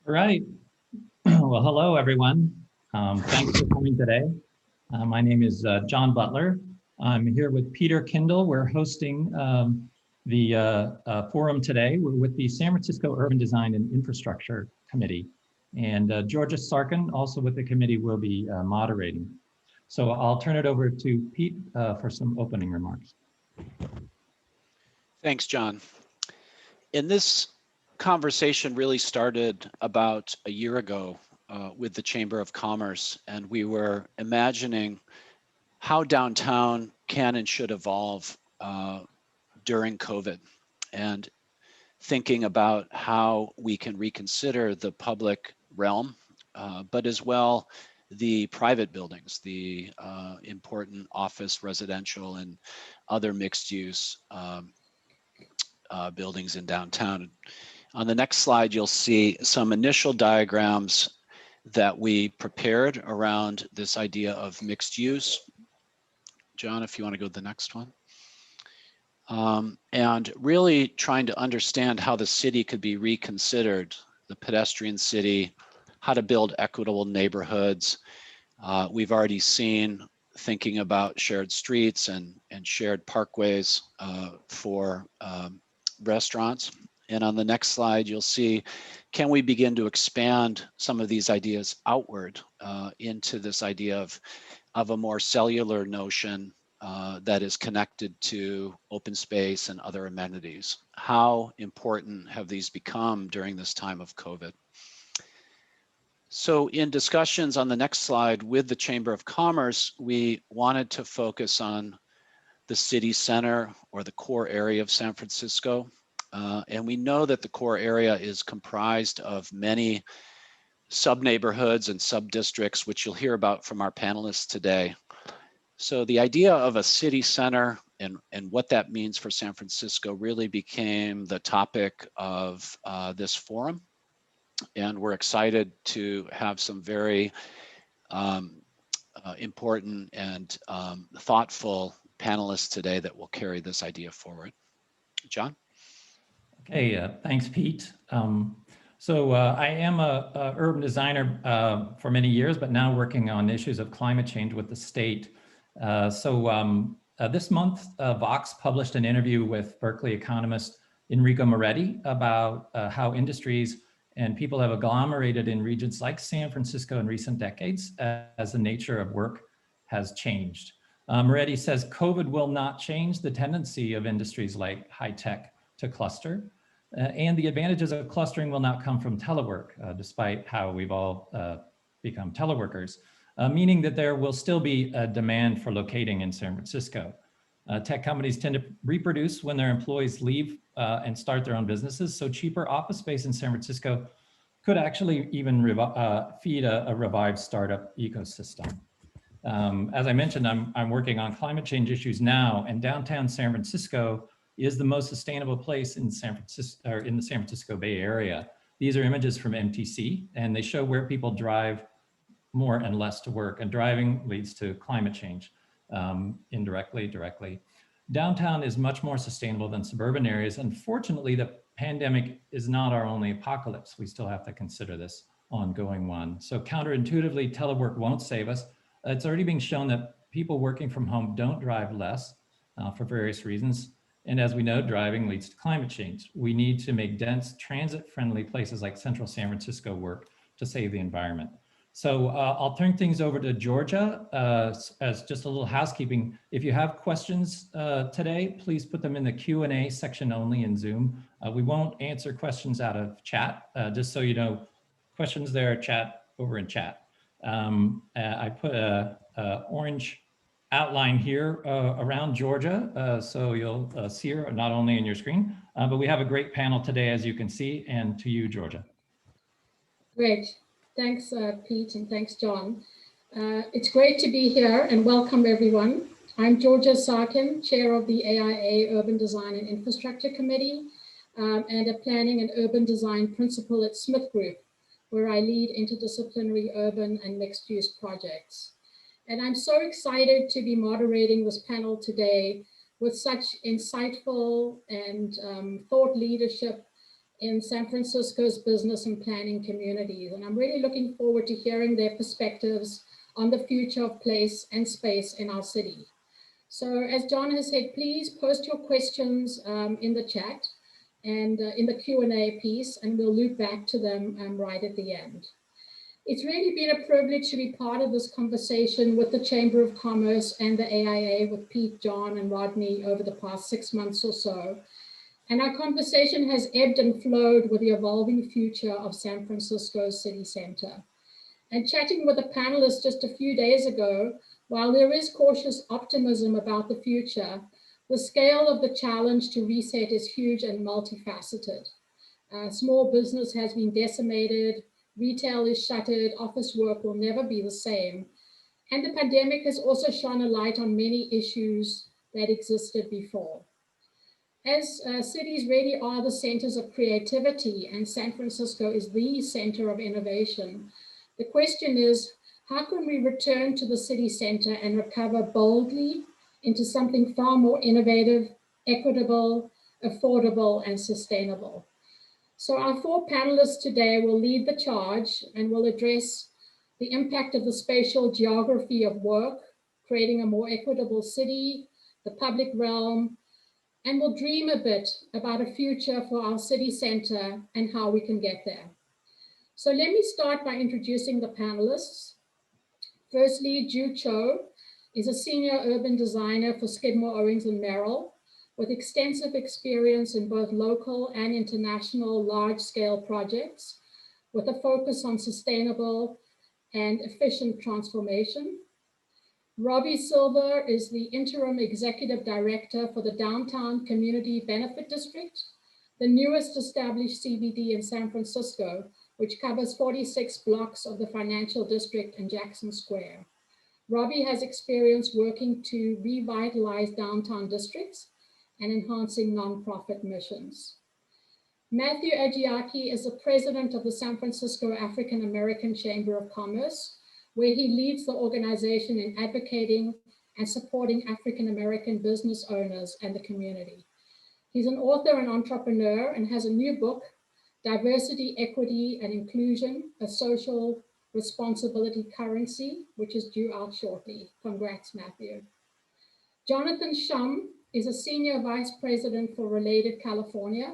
All right. Well, hello, everyone. Thanks for coming today. My name is John Butler. I'm here with Peter Kindle. We're hosting the forum today. We're with the San Francisco Urban Design and Infrastructure Committee. And Georgia Sarkin, also with the committee, will be moderating. So I'll turn it over to Pete for some opening remarks. Thanks, John. And this conversation really started about a year ago with the Chamber of Commerce, and we were imagining how downtown can and should evolve during COVID, and thinking about how we can reconsider the public realm, but as well the private buildings, the important office, residential, and other mixed use buildings in downtown. On the next slide, you'll see some initial diagrams that we prepared around this idea of mixed use. John, if you want to go to the next one. And really trying to understand how the city could be reconsidered, the pedestrian city, how to build equitable neighborhoods. We've already seen thinking about shared streets and shared parkways for restaurants. And on the next slide, you'll see, can we begin to expand some of these ideas outward into this idea of a more cellular notion that is connected to open space and other amenities? How important have these become during this time of COVID? So in discussions on the next slide with the Chamber of Commerce, we wanted to focus on the city center or the core area of San Francisco. And we know that the core area is comprised of many sub-neighborhoods and sub-districts, which you'll hear about from our panelists today. So the idea of a city center and what that means for San Francisco really became the topic of this forum. And we're excited to have some very important and thoughtful panelists today that will carry this idea forward. John? Okay, thanks, Pete. I am a urban designer for many years, but now working on issues of climate change with the state. This month, Vox published an interview with Berkeley economist Enrico Moretti about how industries and people have agglomerated in regions like San Francisco in recent decades as the nature of work has changed. Moretti says COVID will not change the tendency of industries like high tech to cluster, and the advantages of clustering will not come from telework, despite how we've all become teleworkers, meaning that there will still be a demand for locating in San Francisco. Tech companies tend to reproduce when their employees leave and start their own businesses, so cheaper office space in San Francisco could actually even feed a revived startup ecosystem. As I mentioned, I'm working on climate change issues now, and downtown San Francisco is the most sustainable place in San Francisco, or in the San Francisco Bay Area. These are images from MTC, and they show where people drive more and less to work, and driving leads to climate change, indirectly, directly. Downtown is much more sustainable than suburban areas. Unfortunately, the pandemic is not our only apocalypse. We still have to consider this ongoing one. So counterintuitively, telework won't save us. It's already being shown that people working from home don't drive less for various reasons. And as we know, driving leads to climate change. We need to make dense, transit-friendly places like central San Francisco work to save the environment. So I'll turn things over to Georgia as just a little housekeeping. If you have questions today, please put them in the Q&A section only in Zoom. We won't answer questions out of chat, just so you know, questions there, chat over in chat. I put a orange outline here around Georgia, so you'll see her not only in your screen, but we have a great panel today, as you can see, and to you, Georgia. Great. Thanks, Pete, and thanks, John. It's great to be here, and welcome, everyone. I'm Georgia Sarkin, chair of the AIA Urban Design and Infrastructure Committee, and a planning and urban design principal at Smith Group, where I lead interdisciplinary urban and mixed-use projects. And I'm so excited to be moderating this panel today with such insightful and thought leadership in San Francisco's business and planning communities. And I'm really looking forward to hearing their perspectives on the future of place and space in our city. So as John has said, please post your questions in the chat and in the Q&A piece, and we'll loop back to them right at the end. It's really been a privilege to be part of this conversation with the Chamber of Commerce and the AIA with Pete, John, and Rodney over the past 6 months or so. And our conversation has ebbed and flowed with the evolving future of San Francisco's city center. And chatting with the panelists just a few days ago, while there is cautious optimism about the future, the scale of the challenge to reset is huge and multifaceted. Small business has been decimated, retail is shuttered, office work will never be the same. And the pandemic has also shone a light on many issues that existed before. As cities really are the centers of creativity, and San Francisco is the center of innovation, the question is, how can we return to the city center and recover boldly into something far more innovative, equitable, affordable, and sustainable? So our 4 panelists today will lead the charge and will address the impact of the spatial geography of work, creating a more equitable city, the public realm, and we'll dream a bit about a future for our city center and how we can get there. So let me start by introducing the panelists. Firstly, Ju Cho is a senior urban designer for Skidmore, Owings & Merrill, with extensive experience in both local and international large-scale projects, with a focus on sustainable and efficient transformation. Robbie Silver is the interim executive director for the Downtown Community Benefit District, the newest established CBD in San Francisco, which covers 46 blocks of the financial district and Jackson Square. Robbie has experience working to revitalize downtown districts and enhancing nonprofit missions. Matthew Ajiaki is the president of the San Francisco African American Chamber of Commerce, where he leads the organization in advocating and supporting African American business owners and the community. He's an author and entrepreneur and has a new book, Diversity, Equity, and Inclusion, a Social Responsibility Currency, which is due out shortly. Congrats, Matthew. Jonathan Shum is a senior vice president for Related California.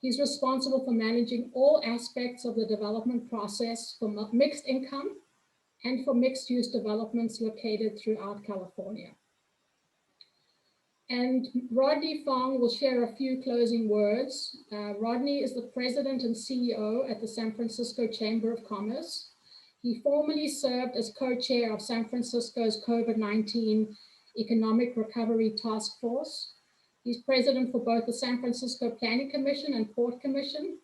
He's responsible for managing all aspects of the development process for mixed income and for mixed-use developments located throughout California. And Rodney Fong will share a few closing words. Rodney is the president and CEO at the San Francisco Chamber of Commerce. He formerly served as co-chair of San Francisco's COVID-19 Economic Recovery Task Force. He's president for both the San Francisco Planning Commission and Port Commission,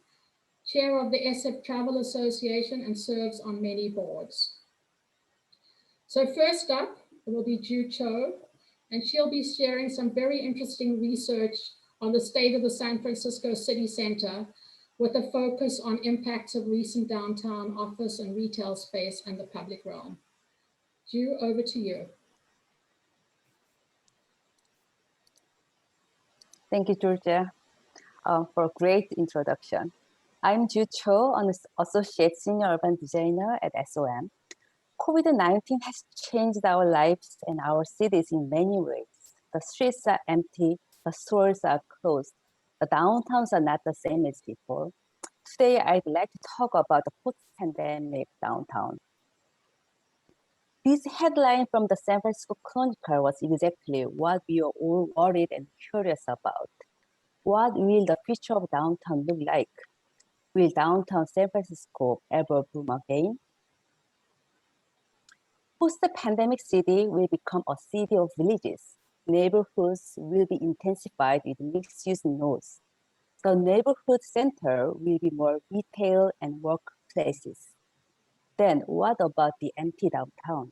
chair of the SF Travel Association, and serves on many boards. So first up will be Ju Cho, and she'll be sharing some very interesting research on the state of the San Francisco City Center with a focus on impacts of recent downtown office and retail space and the public realm. Ju, over to you. Thank you, Georgia, for a great introduction. I'm Ju Cho, an associate senior urban designer at SOM. COVID-19 has changed our lives and our cities in many ways. The streets are empty, the stores are closed, the downtowns are not the same as before. Today, I'd like to talk about the post-pandemic downtown. This headline from the San Francisco Chronicle was exactly what we are all worried and curious about. What will the future of downtown look like? Will downtown San Francisco ever boom again? Post-pandemic city will become a city of villages. Neighborhoods will be intensified with mixed-use nodes. The neighborhood center will be more retail and workplaces. Then what about the empty downtown?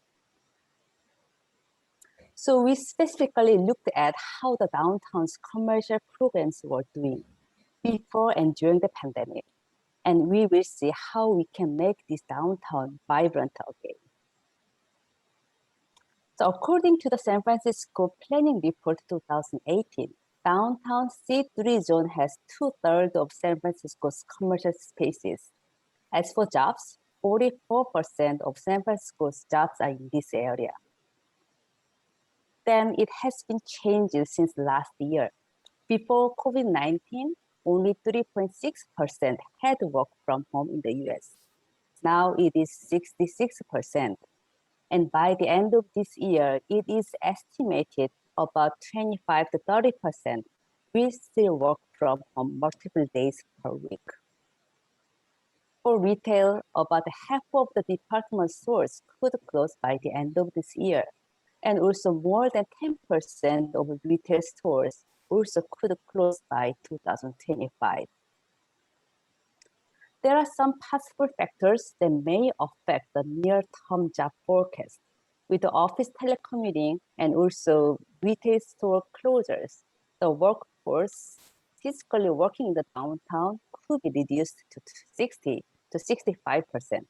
So we specifically looked at how the downtown's commercial programs were doing before and during the pandemic. And we will see how we can make this downtown vibrant again. So according to the San Francisco Planning Report 2018, Downtown C3 zone has 2/3 of San Francisco's commercial spaces. As for jobs, 44% of San Francisco's jobs are in this area. Then it has been changed since last year. Before COVID-19, only 3.6% had worked from home in the US. Now it is 66%. And by the end of this year, it is estimated about 25 to 30% will still work from home multiple days per week. For retail, about half of the department stores could close by the end of this year. And also more than 10% of retail stores also could close by 2025. There are some possible factors that may affect the near-term job forecast. With the office telecommuting and also retail store closures, the workforce physically working in the downtown could be reduced to 60 to 65%.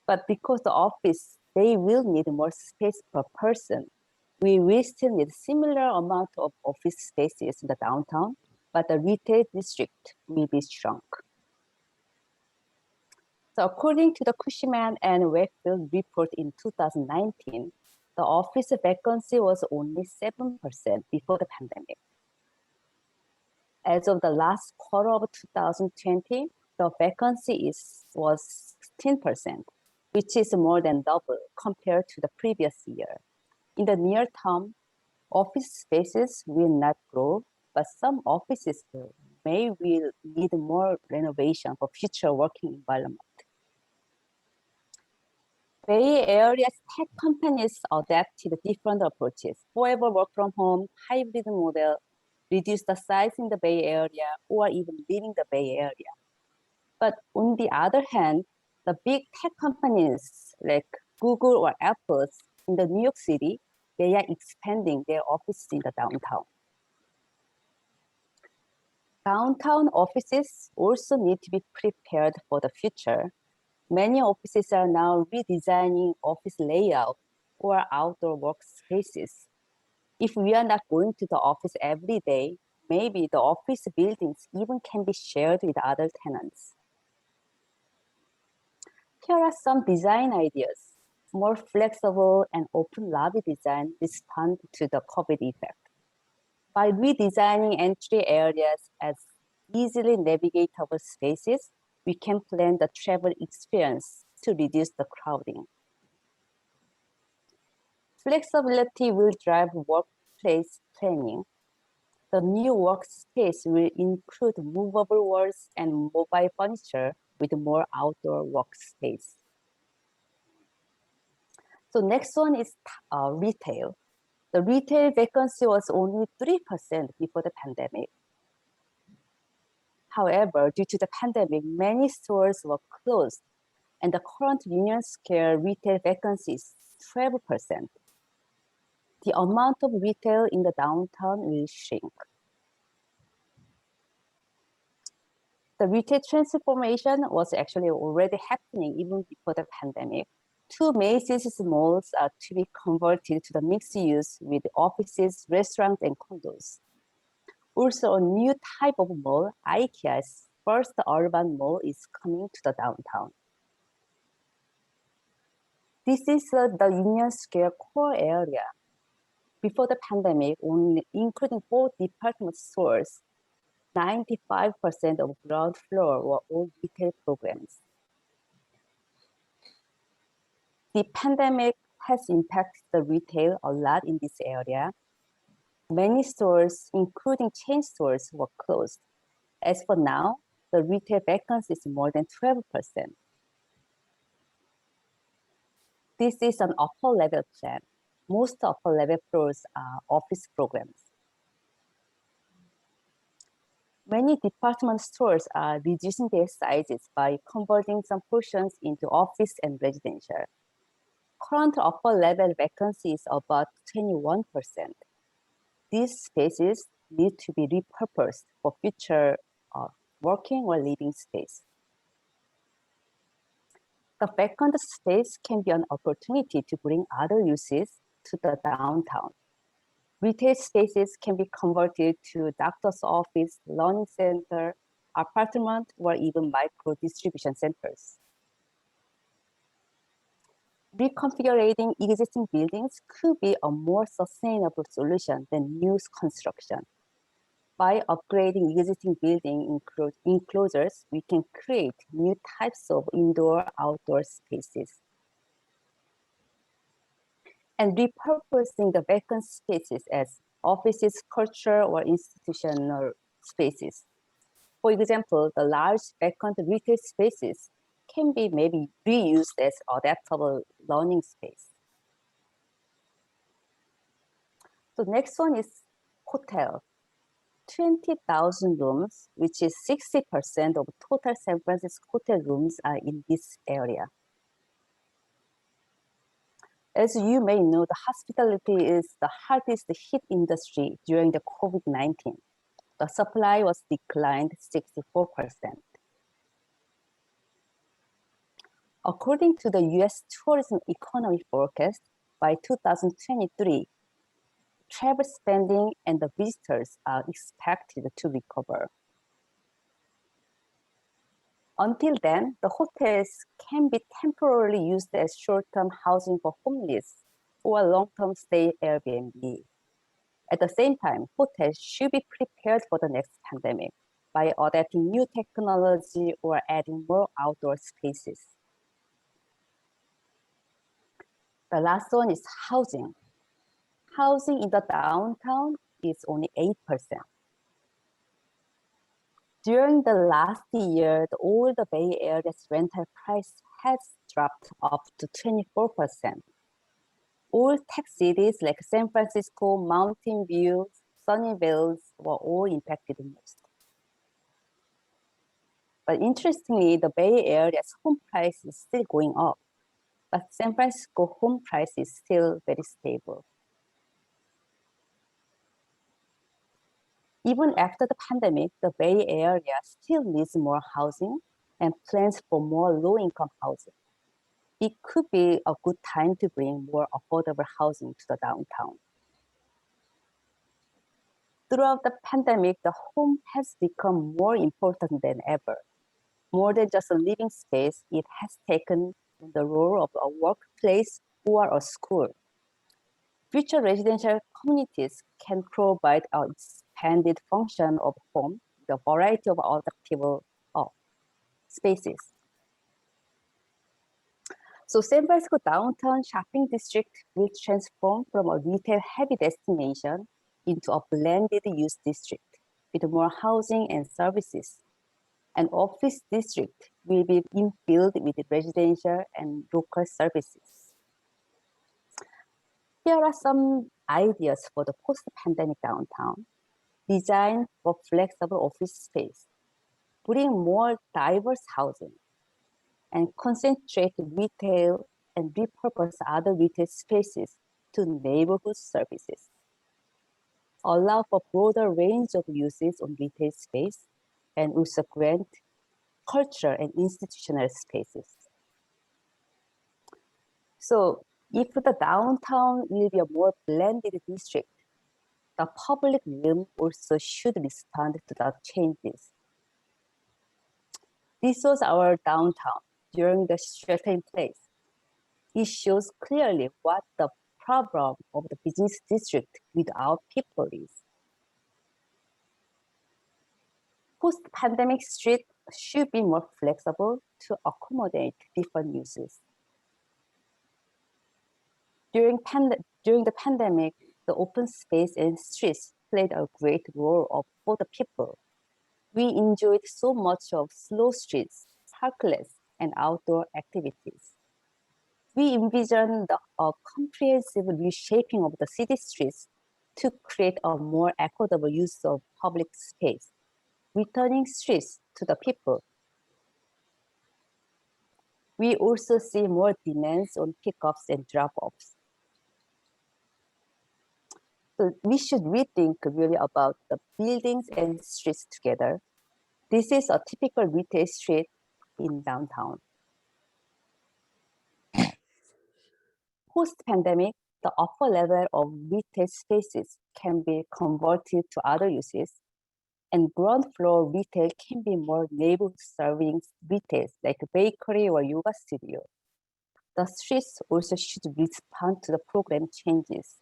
But because the office, they will need more space per person, we will still need similar amount of office spaces in the downtown, but the retail district will be shrunk. So according to the Cushman and Wakefield report in 2019, the office vacancy was only 7% before the pandemic. As of the last quarter of 2020, the vacancy was 16%, which is more than double compared to the previous year. In the near term, office spaces will not grow, but some offices will need more renovation for future working environment. Bay Area's tech companies adapted different approaches. However, work from home, hybrid model, reduce the size in the Bay Area, or even leaving the Bay Area. But on the other hand, the big tech companies like Google or Apple in the New York City, they are expanding their offices in the downtown. Downtown offices also need to be prepared for the future. Many offices are now redesigning office layout or outdoor workspaces. If we are not going to the office every day, maybe the office buildings even can be shared with other tenants. Here are some design ideas. More flexible and open lobby design respond to the COVID effect. By redesigning entry areas as easily navigatable spaces, we can plan the travel experience to reduce the crowding. Flexibility will drive workplace planning. The new workspace will include movable walls and mobile furniture with more outdoor workspace. So next one is retail. The retail vacancy was only 3% before the pandemic. However, due to the pandemic, many stores were closed, and the current Union Square retail vacancy is 12%. The amount of retail in the downtown will shrink. The retail transformation was actually already happening even before the pandemic. 2 Macy's malls are to be converted to the mixed use with offices, restaurants, and condos. Also, a new type of mall, IKEA's first urban mall, is coming to the downtown. This is the Union Square core area. Before the pandemic, only including 4 department stores, 95% of ground floor were all retail programs. The pandemic has impacted the retail a lot in this area. Many stores, including chain stores, were closed. As for now, the retail vacancy is more than 12%. This is an upper level plan. Most upper level floors are office programs. Many department stores are reducing their sizes by converting some portions into office and residential. Current upper level vacancy is about 21%. These spaces need to be repurposed for future working or living space. The vacant space can be an opportunity to bring other uses to the downtown. Retail spaces can be converted to doctor's office, learning center, apartment, or even micro distribution centers. Reconfigurating existing buildings could be a more sustainable solution than new construction. By upgrading existing building enclosures, we can create new types of indoor-outdoor spaces. And repurposing the vacant spaces as offices, culture, or institutional spaces. For example, the large vacant retail spaces can be maybe reused as adaptable learning space. So next one is hotel. 20,000 rooms, which is 60% of total San Francisco hotel rooms are in this area. As you may know, the hospitality is the hardest hit industry during the COVID-19. The supply was declined 64%. According to the US tourism economy forecast, by 2023, travel spending and the visitors are expected to recover. Until then, the hotels can be temporarily used as short-term housing for homeless or long-term stay Airbnb. At the same time, hotels should be prepared for the next pandemic by adapting new technology or adding more outdoor spaces. The last one is housing. Housing in the downtown is only 8%. During the last year, all the Bay Area's rental price has dropped up to 24%. All tech cities like San Francisco, Mountain View, Sunnyvale were all impacted most. But interestingly, the Bay Area's home price is still going up, but San Francisco home price is still very stable. Even after the pandemic, the Bay Area still needs more housing and plans for more low-income housing. It could be a good time to bring more affordable housing to the downtown. Throughout the pandemic, the home has become more important than ever. More than just a living space, it has taken the role of a workplace or a school. Future residential communities can provide an expanded function of home, the variety of adaptable spaces. So San Francisco downtown shopping district will transform from a retail-heavy destination into a blended use district with more housing and services. An office district will be infilled with residential and local services. Here are some ideas for the post-pandemic downtown. Design for flexible office space, bring more diverse housing, and concentrate retail and repurpose other retail spaces to neighborhood services. Allow for broader range of uses on retail space and also grant culture and institutional spaces. So if the downtown will be a more blended district, the public realm also should respond to the changes. This was our downtown during the shelter in place. It shows clearly what the problem of the business district without people is. Post-pandemic street should be more flexible to accommodate different uses. During the pandemic, the open space and streets played a great role for the people. We enjoyed so much of slow streets, parklets, and outdoor activities. We envisioned a comprehensive reshaping of the city streets to create a more equitable use of public space, returning streets to the people. We also see more demands on pickups and drop-offs. So we should rethink really about the buildings and streets together. This is a typical retail street in downtown. Post-pandemic, the upper level of retail spaces can be converted to other uses, and ground floor retail can be more neighborhood serving retail like a bakery or yoga studio. The streets also should respond to the program changes.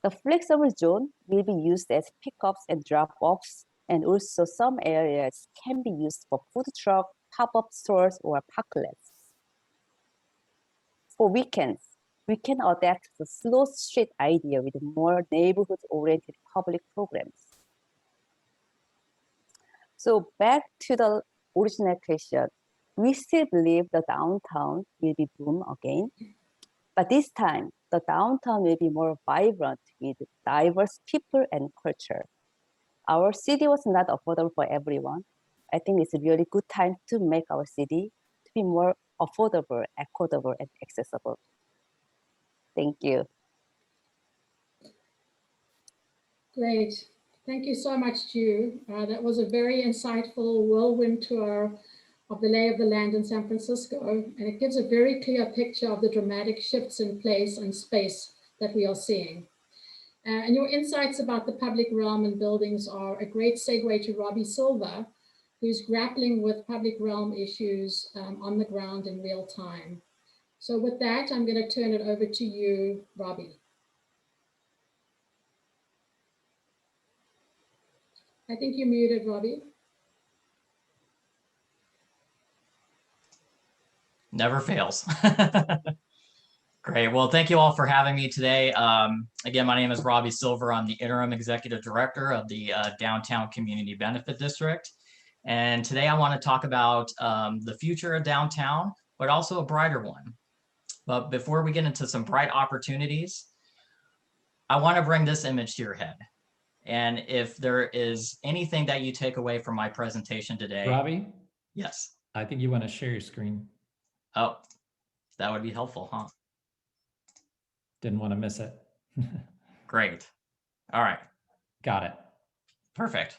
The flexible zone will be used as pickups and drop-offs, and also some areas can be used for food truck, pop-up stores, or parklets. For weekends, we can adapt the slow street idea with more neighborhood-oriented public programs. So back to the original question, we still believe the downtown will be boom again, but this time the downtown will be more vibrant with diverse people and culture. Our city was not affordable for everyone. I think it's a really good time to make our city to be more affordable, equitable, and accessible. Thank you. Great. Thank you so much, Ju. That was a very insightful whirlwind tour of the lay of the land in San Francisco, and it gives a very clear picture of the dramatic shifts in place and space that we are seeing. And your insights about the public realm and buildings are a great segue to Robbie Silva, who's grappling with public realm issues on the ground in real time. So with that, I'm going to turn it over to you, Robbie. I think you're muted, Robbie. Never fails. Great. Well, thank you all for having me today. Again, my name is Robbie Silver. I'm the Interim Executive Director of the Downtown Community Benefit District. And today I want to talk about the future of downtown, but also a brighter one. But before we get into some bright opportunities, I want to bring this image to your head. And if there is anything that you take away from my presentation today. Robbie? Yes. I think you want to share your screen. Oh, that would be helpful, huh? Didn't want to miss it. Great. All right. Got it. Perfect.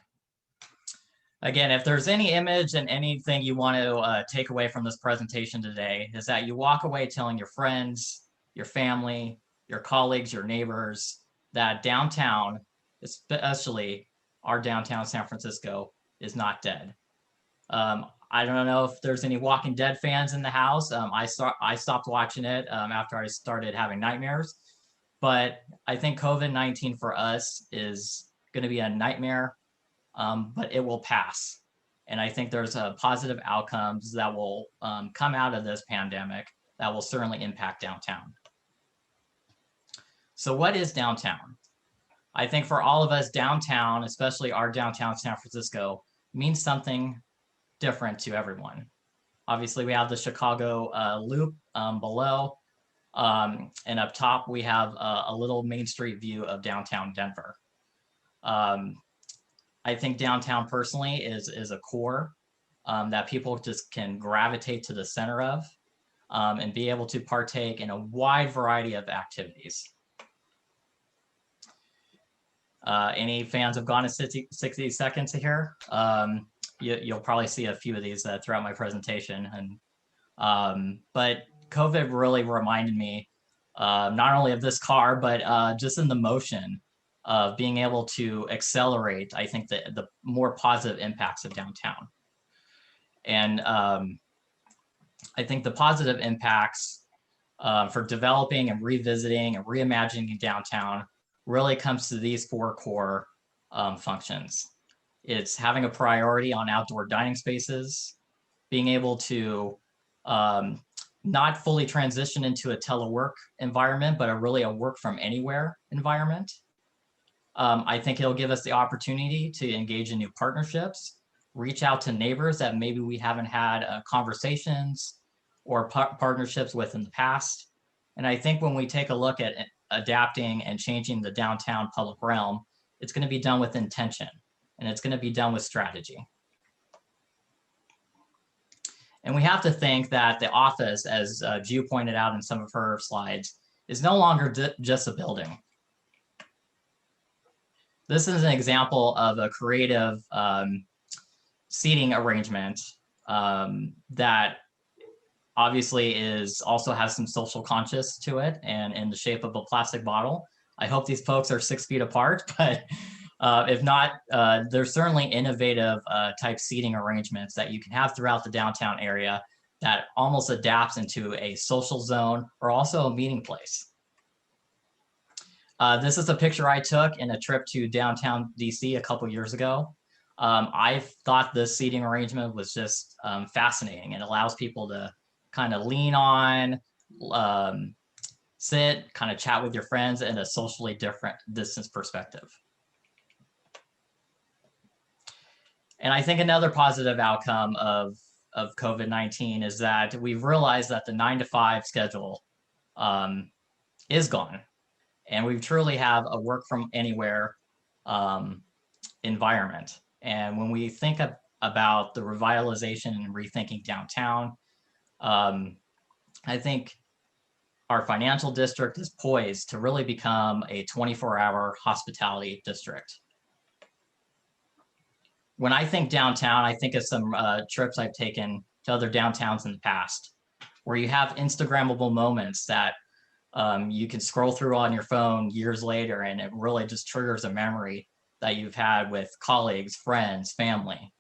Again, if there's any image and anything you want to take away from this presentation today, is that you walk away telling your friends, your family, your colleagues, your neighbors, that downtown, especially our downtown San Francisco, is not dead. I don't know if there's any Walking Dead fans in the house. I stopped watching it after I started having nightmares. But I think COVID-19 for us is going to be a nightmare, but it will pass. And I think there's positive outcomes that will come out of this pandemic that will certainly impact downtown. So what is downtown? I think for all of us, downtown, especially our downtown San Francisco, means something different to everyone. Obviously, we have the Chicago loop below, and up top we have a little Main Street view of downtown Denver. I think downtown personally is a core that people just can gravitate to the center of and be able to partake in a wide variety of activities. Any fans of Gone in 60 Seconds here? You'll probably see a few of these throughout my presentation. But COVID really reminded me not only of this car, but just in the motion of being able to accelerate, I think, the more positive impacts of downtown. And I think the positive impacts for developing and revisiting and reimagining downtown really comes to these four core functions. It's having a priority on outdoor dining spaces, being able to not fully transition into a telework environment, but really a work from anywhere environment. I think it'll give us the opportunity to engage in new partnerships, reach out to neighbors that maybe we haven't had conversations or partnerships with in the past. And I think when we take a look at adapting and changing the downtown public realm, it's going to be done with intention and it's going to be done with strategy. And we have to think that the office, as Ju pointed out in some of her slides, is no longer just a building. This is an example of a creative seating arrangement that obviously also has some social conscious to it and in the shape of a plastic bottle. I hope these folks are 6 feet apart, but if not, there's certainly innovative type seating arrangements that you can have throughout the downtown area that almost adapts into a social zone or also a meeting place. This is a picture I took in a trip to downtown DC a couple years ago. I thought this seating arrangement was just fascinating. It allows people to kind of lean on, sit, kind of chat with your friends in a socially different distance perspective. And I think another positive outcome of COVID-19 is that we've realized that the 9-to-5 schedule is gone. And we truly have a work from anywhere environment. And when we think about the revitalization and rethinking downtown, I think our financial district is poised to really become a 24-hour hospitality district. When I think downtown, I think of some trips I've taken to other downtowns in the past, where you have Instagrammable moments that you can scroll through on your phone years later, and it really just triggers a memory that you've had with colleagues, friends, family,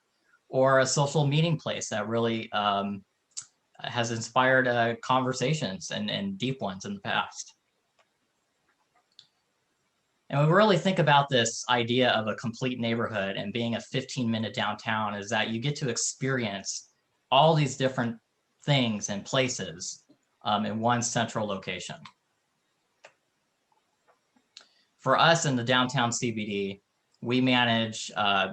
or a social meeting place that really has inspired conversations and deep ones in the past. And we really think about this idea of a complete neighborhood and being a 15-minute downtown is that you get to experience all these different things and places in one central location. For us in the downtown CBD, we manage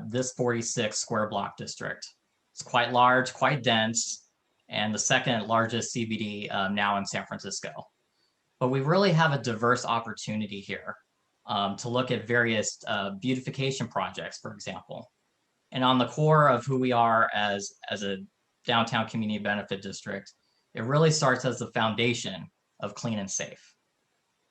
this 46 square block district. It's quite large, quite dense, and the second largest CBD now in San Francisco. But we really have a diverse opportunity here to look at various beautification projects, for example. And on the core of who we are as a downtown community benefit district, it really starts as the foundation of clean and safe.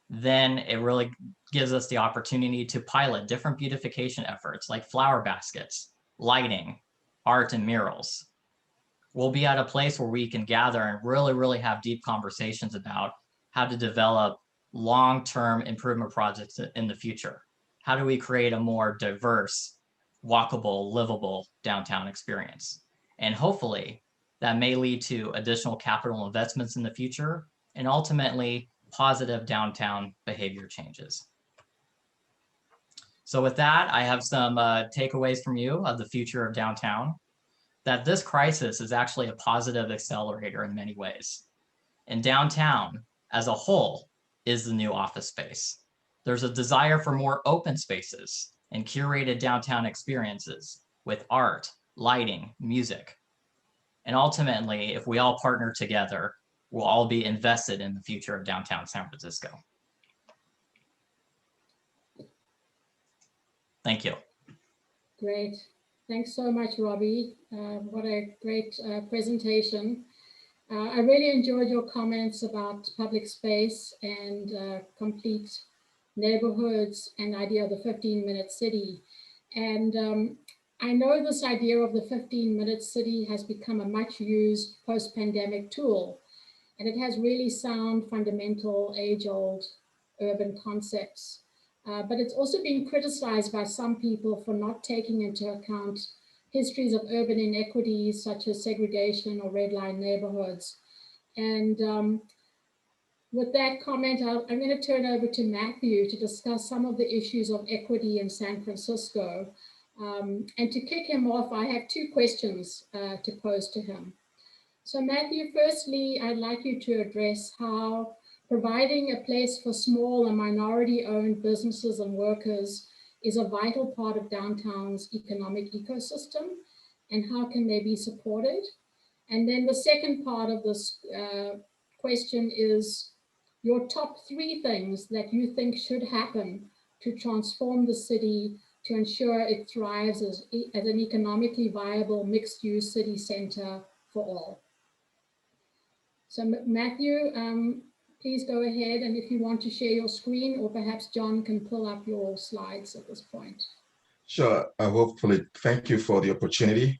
Then it really gives us the opportunity to pilot different beautification efforts like flower baskets, lighting, art, and murals. We'll be at a place where we can gather and really have deep conversations about how to develop long-term improvement projects in the future. How do we create a more diverse, walkable, livable downtown experience? And hopefully that may lead to additional capital investments in the future and ultimately positive downtown behavior changes. So with that, I have some takeaways from you of the future of downtown, that this crisis is actually a positive accelerator in many ways. And downtown as a whole is the new office space. There's a desire for more open spaces and curated downtown experiences with art, lighting, music. And ultimately, if we all partner together, we'll all be invested in the future of downtown San Francisco. Thank you. Great. Thanks so much, Robbie. What a great presentation. I really enjoyed your comments about public space and complete neighborhoods and the idea of the 15-minute city. And I know this idea of the 15-minute city has become a much used post-pandemic tool, and it has really sound, fundamental, age-old urban concepts. But it's also been criticized by some people for not taking into account histories of urban inequities such as segregation or red line neighborhoods. And with that comment, I'm going to turn over to Matthew to discuss some of the issues of equity in San Francisco. And to kick him off, I have 2 questions to pose to him. So Matthew, firstly, I'd like you to address how providing a place for small and minority-owned businesses and workers is a vital part of downtown's economic ecosystem, and how can they be supported? And then the second part of this question is your top 3 things that you think should happen to transform the city to ensure it thrives as an economically viable mixed-use city center for all. So Matthew, please go ahead, and if you want to share your screen, or perhaps John can pull up your slides at this point. Sure, hopefully, thank you for the opportunity.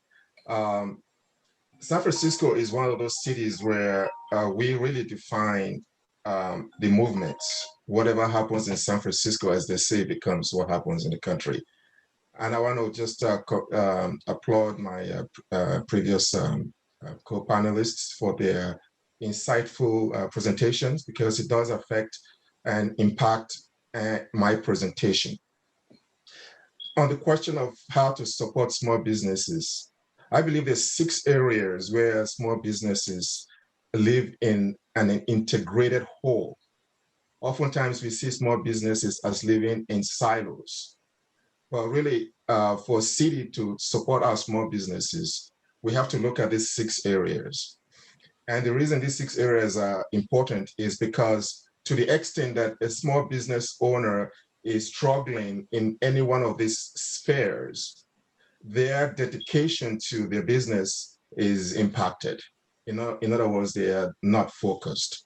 San Francisco is one of those cities where we really define the movements. Whatever happens in San Francisco, as they say, becomes what happens in the country. And I want to just applaud my previous co-panelists for their insightful presentations, because it does affect and impact my presentation. On the question of how to support small businesses, I believe there's 6 areas where small businesses live in an integrated whole. Oftentimes we see small businesses as living in silos. But really, for city to support our small businesses, we have to look at these 6 areas. And the reason these 6 areas are important is because, to the extent that a small business owner is struggling in any one of these spheres, their dedication to their business is impacted. In other words, they are not focused.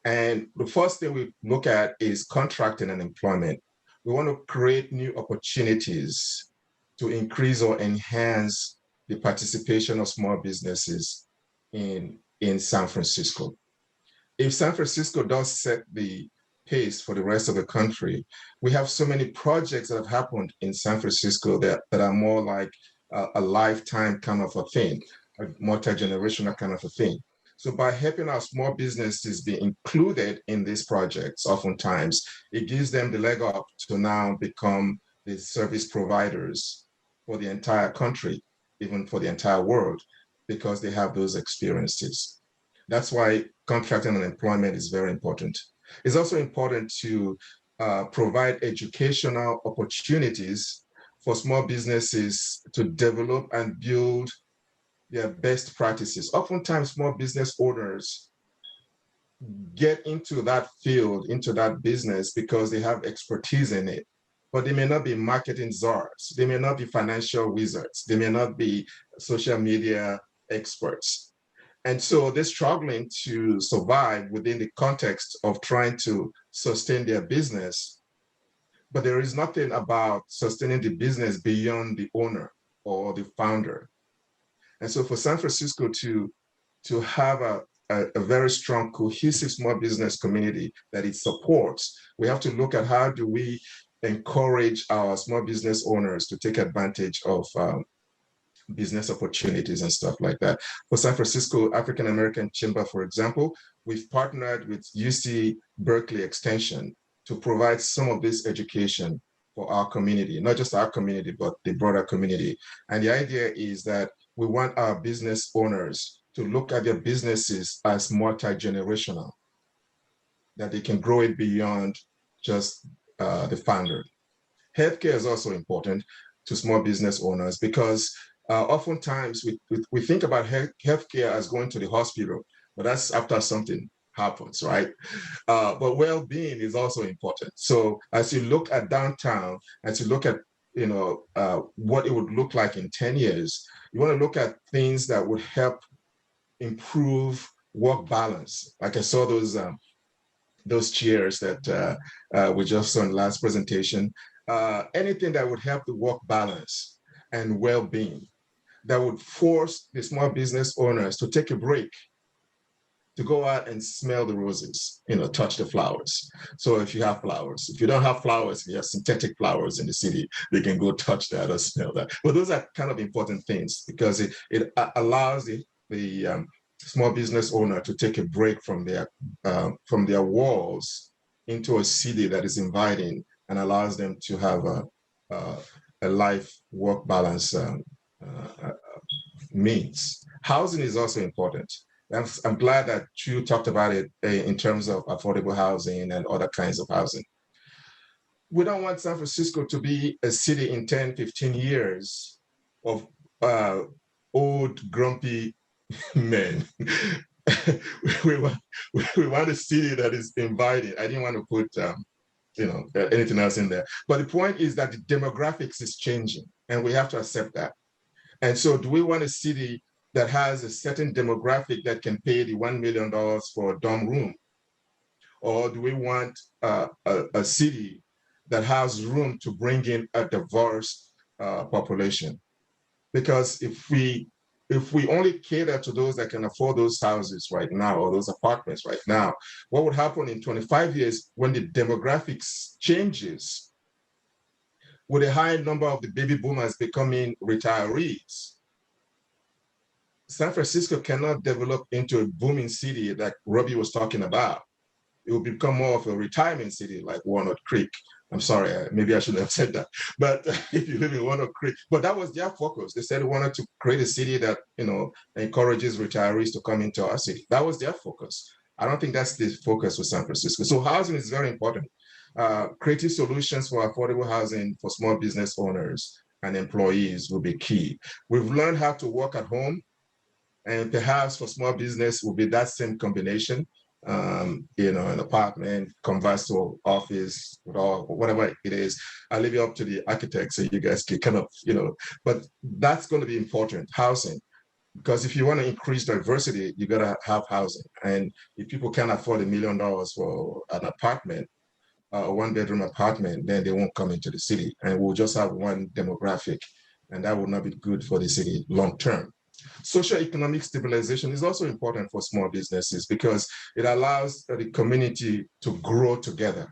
And the first thing we look at is contracting and employment. We want to create new opportunities to increase or enhance the participation of small businesses in San Francisco. If San Francisco does set the pace for the rest of the country, we have so many projects that have happened in San Francisco that are more like a lifetime kind of a thing, a multi-generational kind of a thing. So by helping our small businesses be included in these projects, oftentimes it gives them the leg up to now become the service providers for the entire country, even for the entire world, because they have those experiences. That's why contracting and employment is very important. It's also important to provide educational opportunities for small businesses to develop and build their best practices. Oftentimes, small business owners get into that field, into that business, because they have expertise in it, but they may not be marketing czars. They may not be financial wizards. They may not be social media experts. And so they're struggling to survive within the context of trying to sustain their business. But there is nothing about sustaining the business beyond the owner or the founder. And so for San Francisco to have a very strong, cohesive small business community that it supports, we have to look at how do we encourage our small business owners to take advantage of business opportunities and stuff like that. For San Francisco African American Chamber, for example, we've partnered with UC Berkeley Extension to provide some of this education for our community, not just our community, but the broader community. And the idea is that we want our business owners to look at their businesses as multi-generational, that they can grow it beyond just the founder. Healthcare is also important to small business owners, because oftentimes we think about healthcare as going to the hospital, but that's after something happens, right? But well-being is also important. So as you look at downtown, as you look at what it would look like in 10 years, you want to look at things that would help improve work balance. Like I saw those chairs that we just saw in the last presentation. Anything that would help the work balance and well-being, that would force the small business owners to take a break, to go out and smell the roses, touch the flowers. So if you have flowers, if you don't have flowers, if you have synthetic flowers in the city, they can go touch that or smell that. But those are kind of important things, because it allows the small business owner to take a break from their walls into a city that is inviting and allows them to have a life-work balance means. Housing is also important. I'm glad that you talked about it in terms of affordable housing and other kinds of housing. We don't want San Francisco to be a city in 10, 15 years of old, grumpy men. we want a city that is inviting. I didn't want to put anything else in there. But the point is that the demographics is changing, and we have to accept that. And so do we want a city that has a certain demographic that can pay the $1 million for a dorm room? Or do we want a city that has room to bring in a diverse population? Because if we if we only cater to those that can afford those houses right now or those apartments right now, what would happen in 25 years when the demographics changes, with a high number of the baby boomers becoming retirees? San Francisco cannot develop into a booming city like Robbie was talking about. It will become more of a retirement city like Walnut Creek. I'm sorry, maybe I shouldn't have said that. But if you live in Walnut Creek, but that was their focus. They said they wanted to create a city that, you know, encourages retirees to come into our city. That was their focus. I don't think that's the focus for San Francisco. So housing is very important. Creative solutions for affordable housing for small business owners and employees will be key. We've learned how to work at home, and perhaps for small business will be that same combination. You know, an apartment converts to office or whatever it is. I leave it up to the architects, so you guys can kind of, you know, but that's going to be important, housing. Because if you want to increase diversity, you got to have housing. And if people can't afford $1 million for an apartment, a one-bedroom apartment, then they won't come into the city. And we'll just have one demographic. And that will not be good for the city long-term. Socio-economic stabilization is also important for small businesses because it allows the community to grow together.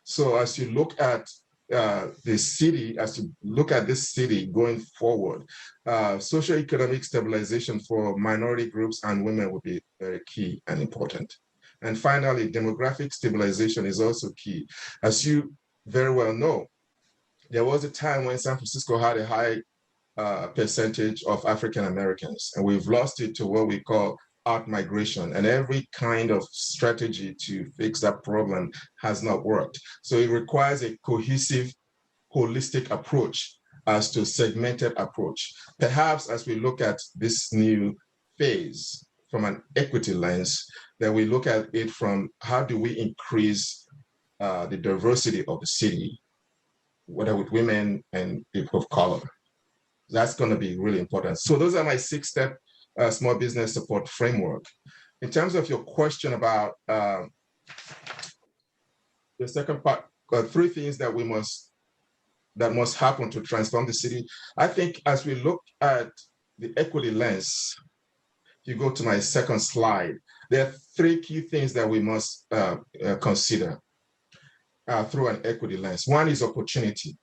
So as you look at the city, as you look at this city going forward, socio-economic stabilization for minority groups and women will be very key and important. And finally, demographic stabilization is also key. As you very well know, there was a time when San Francisco had a high percentage of African Americans, and we've lost it to what we call out migration, and every kind of strategy to fix that problem has not worked. So it requires a cohesive, holistic approach as to segmented approach. Perhaps as we look at this new phase from an equity lens, that we look at it from how do we increase the diversity of the city, whether with women and people of color. That's going to be really important. So those are my 6-step small business support framework. In terms of your question about the second part, 3 things that must happen to transform the city. I think as we look at the equity lens, if you go to my second slide, there are 3 key things that we must consider through an equity lens. One is opportunity.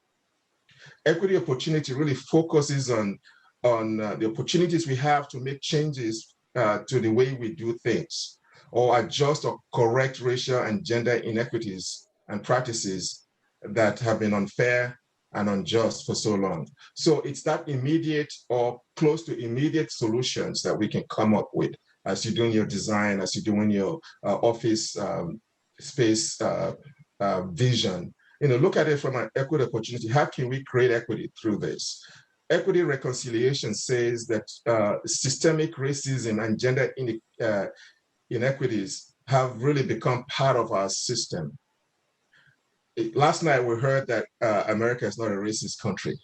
Equity opportunity really focuses on the opportunities we have to make changes to the way we do things, or adjust or correct racial and gender inequities and practices that have been unfair and unjust for so long. So it's that immediate or close to immediate solutions that we can come up with as you're doing your design, as you're doing your office space vision. You know, look at it from an equity opportunity. How can we create equity through this? Equity reconciliation says that systemic racism and gender inequities have really become part of our system. Last night we heard that America is not a racist country.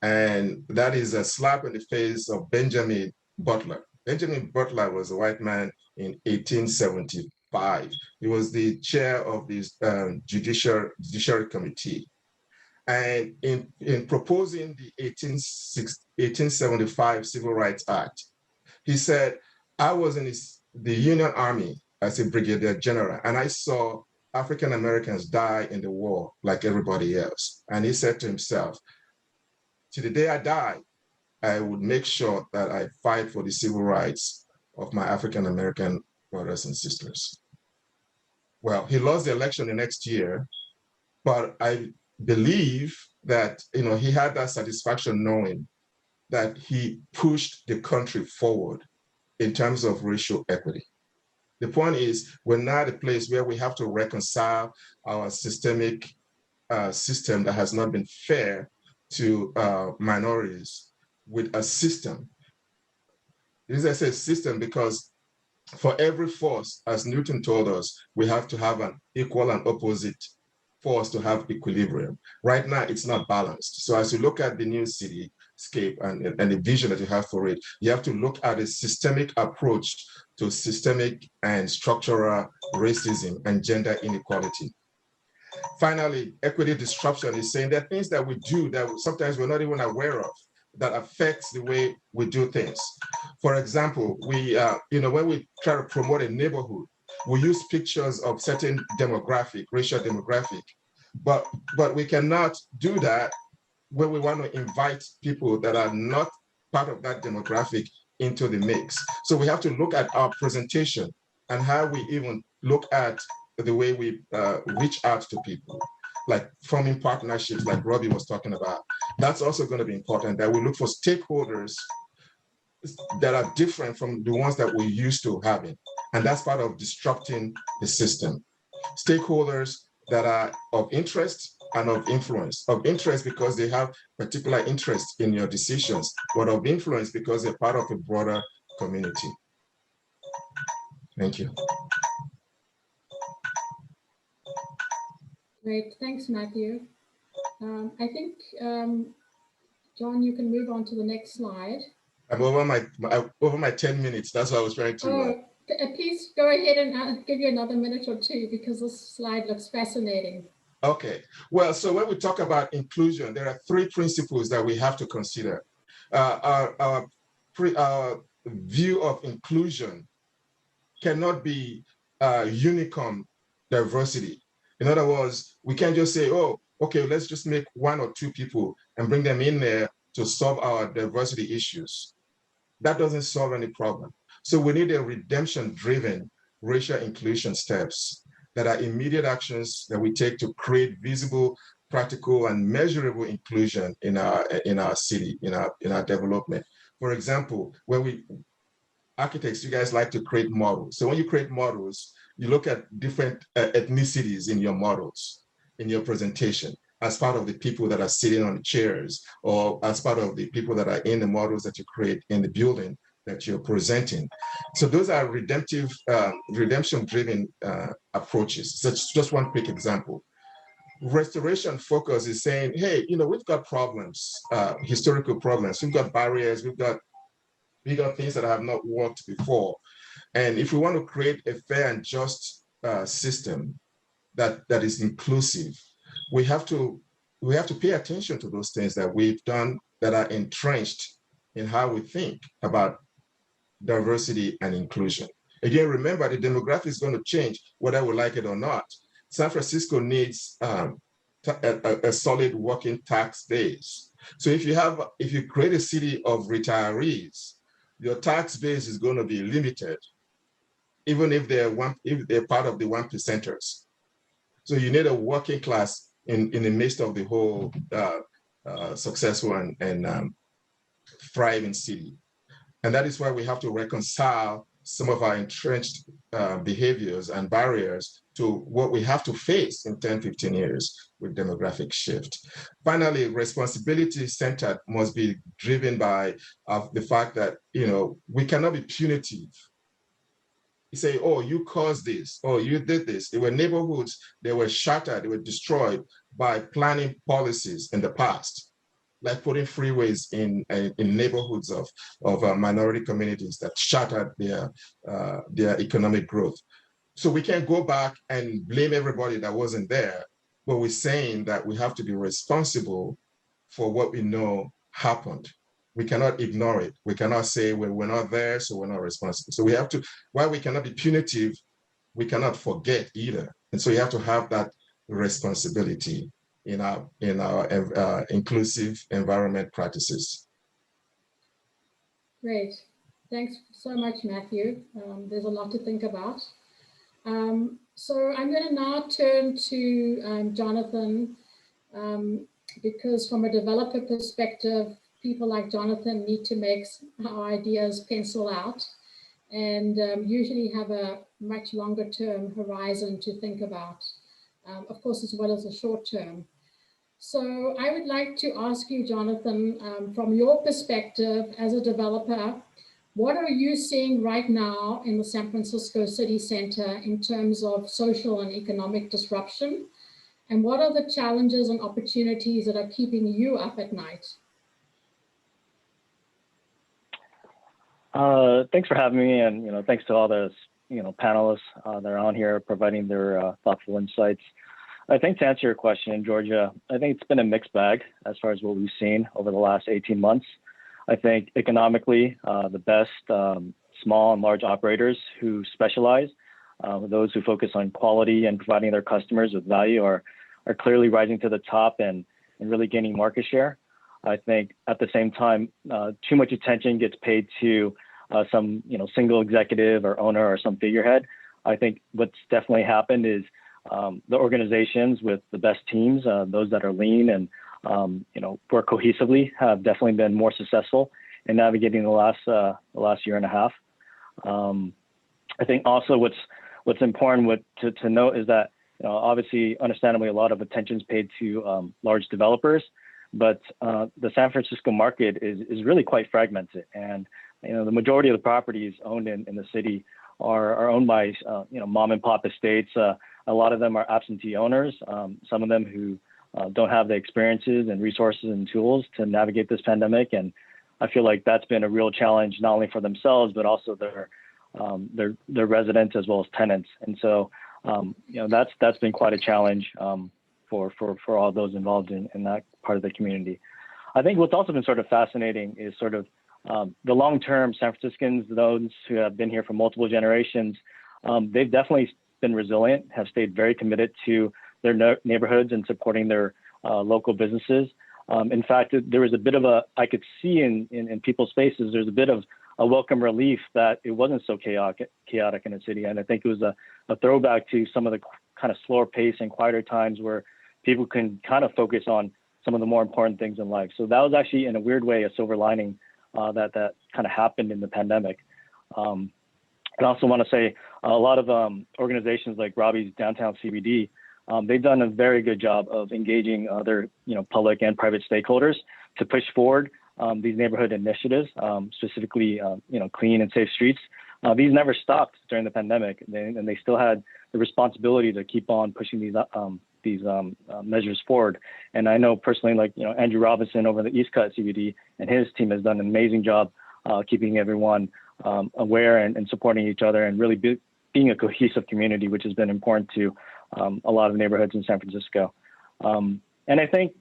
And that is a slap in the face of Benjamin Butler. Benjamin Butler was a white man in 1875. He was the chair of the Judiciary Committee. And in proposing the 1875 Civil Rights Act, he said, I was in the Union Army as a brigadier general, and I saw African Americans die in the war like everybody else. And he said to himself, to the day I die, I would make sure that I fight for the civil rights of my African American brothers and sisters. Well, he lost the election the next year, but I believe that, you know, he had that satisfaction knowing that he pushed the country forward in terms of racial equity. The point is, we're now at a place where we have to reconcile our systemic system that has not been fair to minorities with a system. The reason I say system because for every force, as Newton told us, we have to have an equal and opposite force to have equilibrium. Right now, it's not balanced. So as you look at the new cityscape and the vision that you have for it, you have to look at a systemic approach to systemic and structural racism and gender inequality. Finally, equity disruption is saying there are things that we do that sometimes we're not even aware of. that affects the way we do things. For example, when we try to promote a neighborhood, we use pictures of certain demographic, racial demographic, but we cannot do that when we want to invite people that are not part of that demographic into the mix. So we have to look at our presentation and how we even look at the way we reach out to people, like forming partnerships like Robbie was talking about. That's also going to be important, that we look for stakeholders that are different from the ones that we're used to having. And that's part of disrupting the system. Stakeholders that are of interest and of influence. Of interest because they have particular interest in your decisions, but of influence because they're part of a broader community. Thank you. Great, thanks, Matthew. I think, John, you can move on to the next slide. I'm over my 10 minutes. That's what I was trying to. Please go ahead and give you another minute or two because this slide looks fascinating. Okay, well, so when we talk about inclusion, there are three principles that we have to consider. Our view of inclusion cannot be uniform diversity. In other words, we can't just say, oh, okay, let's just make one or two people and bring them in there to solve our diversity issues. That doesn't solve any problem. So we need a redemption-driven racial inclusion steps that are immediate actions that we take to create visible, practical, and measurable inclusion in our city, in our development. For example, when architects, you guys like to create models. So when you create models, you look at different ethnicities in your models, in your presentation, as part of the people that are sitting on the chairs, or as part of the people that are in the models that you create in the building that you're presenting. So those are redemption-driven approaches. So just one quick example. Restoration focus is saying, hey, we've got problems, historical problems. We've got barriers, we've got things that have not worked before. And if we want to create a fair and just system that is inclusive, we have to pay attention to those things that we've done that are entrenched in how we think about diversity and inclusion. Again, remember, the demographic is going to change whether we like it or not. San Francisco needs a solid working tax base. So if you create a city of retirees, your tax base is going to be limited, even if they're part of the 1%ers. So you need a working class in the midst of the whole successful and thriving city. And that is why we have to reconcile some of our entrenched behaviors and barriers to what we have to face in 10, 15 years with demographic shift. Finally, responsibility centered must be driven by the fact that, we cannot be punitive. You say, oh, you caused this, oh, you did this. There were neighborhoods, they were shattered, they were destroyed by planning policies in the past, like putting freeways in neighborhoods of minority communities that shattered their economic growth. So we can't go back and blame everybody that wasn't there, but we're saying that we have to be responsible for what we know happened. We cannot ignore it. We cannot say, well, we're not there, so we're not responsible. So we have to, while we cannot be punitive, we cannot forget either. And so you have to have that responsibility in our inclusive environment practices. Great. Thanks so much, Matthew. There's a lot to think about. So I'm going to now turn to Jonathan, because from a developer perspective, people like Jonathan need to make our ideas pencil out and usually have a much longer term horizon to think about, of course, as well as a short term. So I would like to ask you, Jonathan, from your perspective as a developer, what are you seeing right now in the San Francisco city center in terms of social and economic disruption? And what are the challenges and opportunities that are keeping you up at night? Thanks for having me, and thanks to all those panelists that are on here providing their thoughtful insights. I think to answer your question, Georgia, I think it's been a mixed bag as far as what we've seen over the last 18 months. I think economically, the best small and large operators who specialize, those who focus on quality and providing their customers with value are clearly rising to the top and really gaining market share. I think at the same time, too much attention gets paid to some single executive or owner or some figurehead. I think what's definitely happened is the organizations with the best teams, those that are lean and work cohesively, have definitely been more successful in navigating the last year and a half. I think also what's important to note is that obviously, understandably, a lot of attention is paid to large developers, but the San Francisco market is really quite fragmented, and the majority of the properties owned in the city are owned by mom and pop estates. A lot of them are absentee owners. Some of them who don't have the experiences and resources and tools to navigate this pandemic, and I feel like that's been a real challenge not only for themselves but also their residents as well as tenants. And so that's been quite a challenge for all those involved in that part of the community. I think what's also been sort of fascinating is sort of the long-term San Franciscans, those who have been here for multiple generations. They've definitely been resilient, have stayed very committed to their neighborhoods and supporting their local businesses. In fact, there was a bit of I could see in people's faces, there's a bit of a welcome relief that it wasn't so chaotic in the city. And I think it was a throwback to some of the kind of slower pace and quieter times where people can kind of focus on some of the more important things in life. So that was actually, in a weird way, a silver lining that kind of happened in the pandemic. I also want to say a lot of organizations like Robbie's Downtown CBD, they've done a very good job of engaging other public and private stakeholders to push forward these neighborhood initiatives, specifically clean and safe streets. These never stopped during the pandemic, and they still had the responsibility to keep on pushing these measures forward. And I know personally, like Andrew Robinson over the East Cut CBD, and his team has done an amazing job keeping everyone aware and supporting each other, and really being a cohesive community, which has been important to a lot of neighborhoods in San Francisco. And I think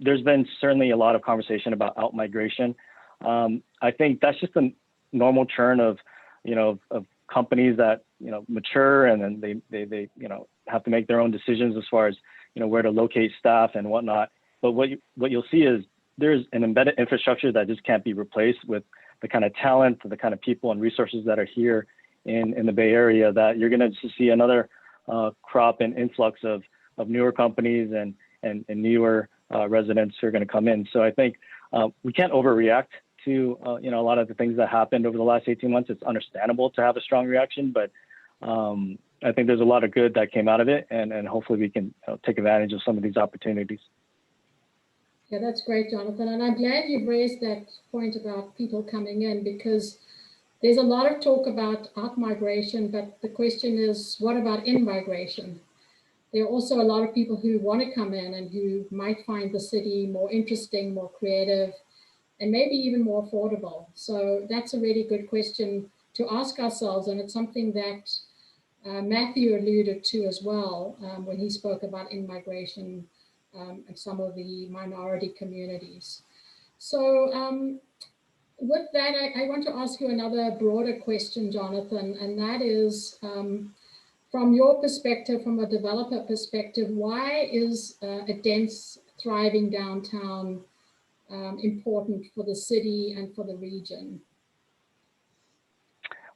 there's been certainly a lot of conversation about out-migration. I think that's just a normal churn of companies that mature, and then they have to make their own decisions as far as where to locate staff and whatnot. But what you'll see is there's an embedded infrastructure that just can't be replaced with the kind of talent, the kind of people and resources that are here in the Bay Area, that you're going to see another crop and influx of newer companies and newer residents who are going to come in. So I think we can't overreact to a lot of the things that happened over the last 18 months. It's understandable to have a strong reaction, but I think there's a lot of good that came out of it, and hopefully we can take advantage of some of these opportunities. Yeah, that's great, Jonathan. And I'm glad you've raised that point about people coming in, because there's a lot of talk about out-migration, but the question is, what about in-migration? There are also a lot of people who want to come in and who might find the city more interesting, more creative, and maybe even more affordable. So that's a really good question to ask ourselves, and it's something that Matthew alluded to as well when he spoke about in-migration and some of the minority communities. So with that, I want to ask you another broader question, Jonathan, and that is, from your perspective, from a developer perspective, why is a dense, thriving downtown important for the city and for the region?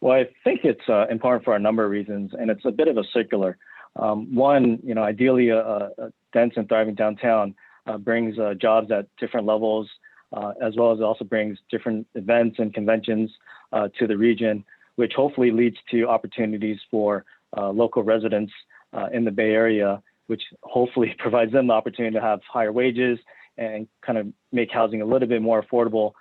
Well, I think it's important for a number of reasons, and it's a bit of a circular. One, ideally, a dense and thriving downtown brings jobs at different levels, as well as it also brings different events and conventions to the region, which hopefully leads to opportunities for local residents in the Bay Area, which hopefully provides them the opportunity to have higher wages and kind of make housing a little bit more affordable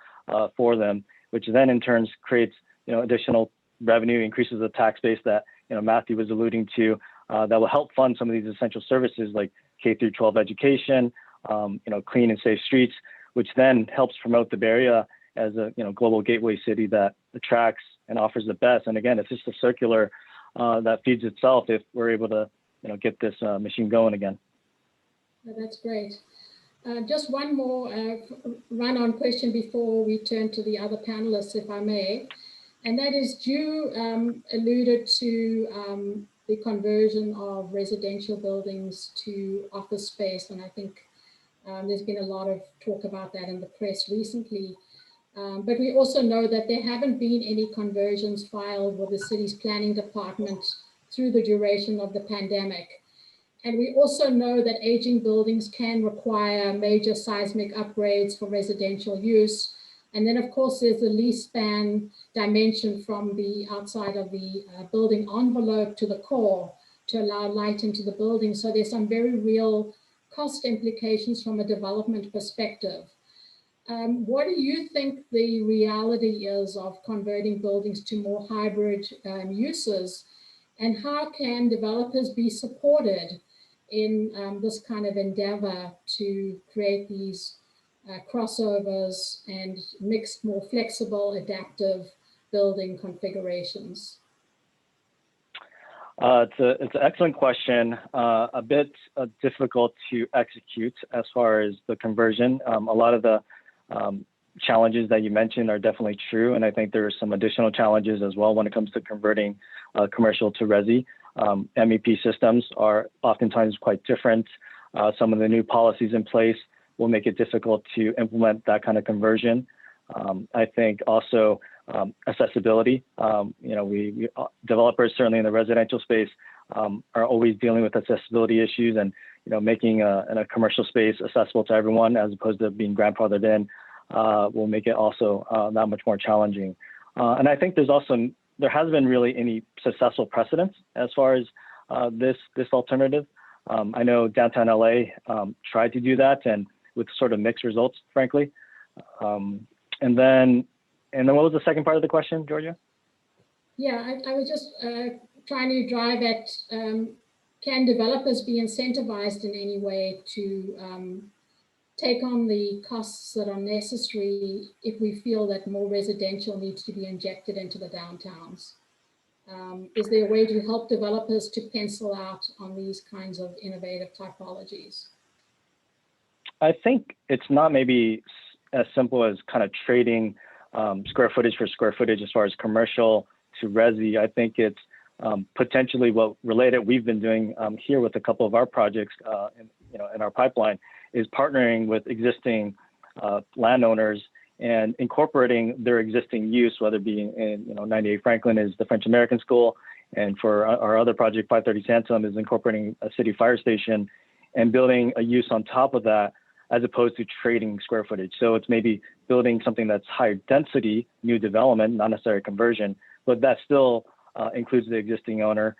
for them, which then in turn creates additional revenue, increases the tax base that Matthew was alluding to, that will help fund some of these essential services like K through 12 education, clean and safe streets, which then helps promote the Bay Area as a global gateway city that attracts and offers the best. And again, it's just a circular that feeds itself if we're able to get this machine going again. That's great. Just one more run-on question before we turn to the other panelists, if I may. And that is, Ju alluded to the conversion of residential buildings to office space. And I think there's been a lot of talk about that in the press recently. But we also know that there haven't been any conversions filed with the city's planning department through the duration of the pandemic. And we also know that aging buildings can require major seismic upgrades for residential use. And then, of course, there's the lease span dimension from the outside of the building envelope to the core to allow light into the building. So there's some very real cost implications from a development perspective. What do you think the reality is of converting buildings to more hybrid uses? And how can developers be supported in this kind of endeavor to create these crossovers and mixed, more flexible, adaptive building configurations? It's an excellent question, a bit difficult to execute as far as the conversion. A lot of the challenges that you mentioned are definitely true, and I think there are some additional challenges as well when it comes to converting commercial to resi. MEP systems are oftentimes quite different. Some of the new policies in place will make it difficult to implement that kind of conversion. I think also accessibility. We developers, certainly in the residential space, are always dealing with accessibility issues, and making a commercial space accessible to everyone as opposed to being grandfathered in will make it also that much more challenging. And I think there hasn't been really any successful precedents as far as this alternative. I know downtown LA tried to do that, and with sort of mixed results, frankly. And then what was the second part of the question, Georgia? Yeah, I was just trying to drive at, can developers be incentivized in any way to take on the costs that are necessary if we feel that more residential needs to be injected into the downtowns? Is there a way to help developers to pencil out on these kinds of innovative typologies? I think it's not maybe as simple as kind of trading square footage for square footage as far as commercial to resi. I think it's potentially what related we've been doing here with a couple of our projects in our pipeline is partnering with existing landowners and incorporating their existing use, whether it be in 98 Franklin is the French American School, and for our other project 530 Sansom is incorporating a city fire station and building a use on top of that, as opposed to trading square footage. So it's maybe building something that's higher density, new development, not necessarily conversion, but that still includes the existing owner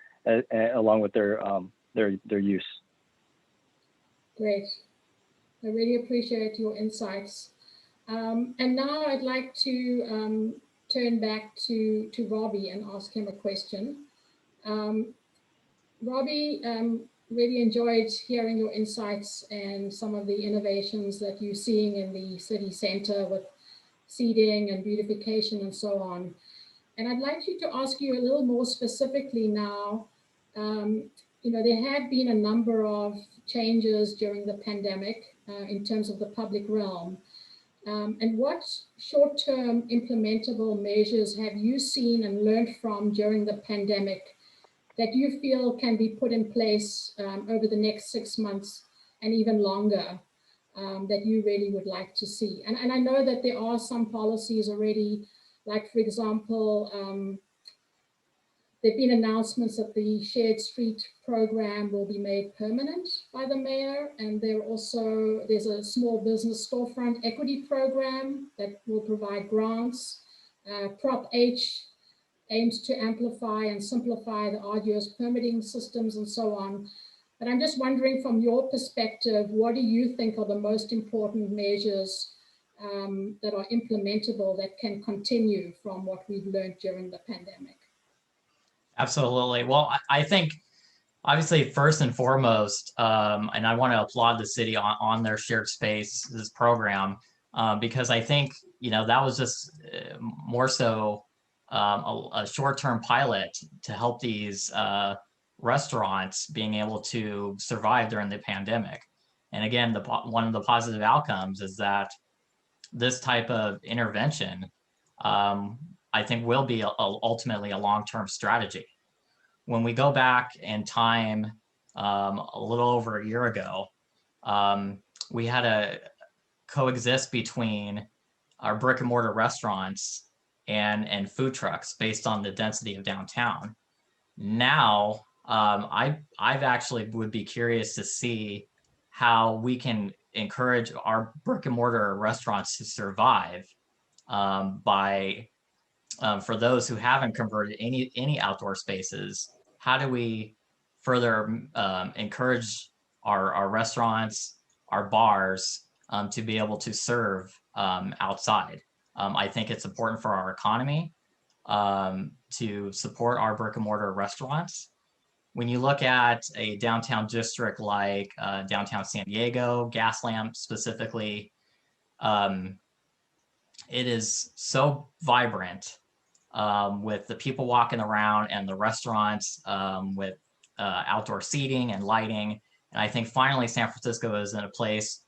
along with their use. Great. I really appreciate your insights. And now I'd like to turn back to Robbie and ask him a question. Robbie, really enjoyed hearing your insights and some of the innovations that you're seeing in the city center with seeding and beautification and so on. And I'd like you to ask you a little more specifically now. There have been a number of changes during the pandemic in terms of the public realm. And what short-term implementable measures have you seen and learned from during the pandemic that you feel can be put in place over the next 6 months and even longer that you really would like to see? And I know that there are some policies already, like, for example, there have been announcements that the shared street program will be made permanent by the mayor. And there's a small business storefront equity program that will provide grants. Prop H aims to amplify and simplify the arduous permitting systems and so on. But I'm just wondering, from your perspective, what do you think are the most important measures that are implementable that can continue from what we've learned during the pandemic? Absolutely. Well, I think obviously first and foremost, and I want to applaud the city on their shared spaces program, because I think, that was just more so a short-term pilot to help these restaurants being able to survive during the pandemic. And again, one of the positive outcomes is that this type of intervention, I think, will be ultimately a long-term strategy. When we go back in time, a little over a year ago, we had a coexist between our brick and mortar restaurants and food trucks based on the density of downtown. Now, I've actually would be curious to see how we can encourage our brick and mortar restaurants to survive by for those who haven't converted any outdoor spaces. How do we further encourage our restaurants, our bars to be able to serve outside? I think it's important for our economy to support our brick and mortar restaurants. When you look at a downtown district like downtown San Diego, Gaslamp specifically, it is so vibrant with the people walking around and the restaurants with outdoor seating and lighting. And I think finally San Francisco is in a place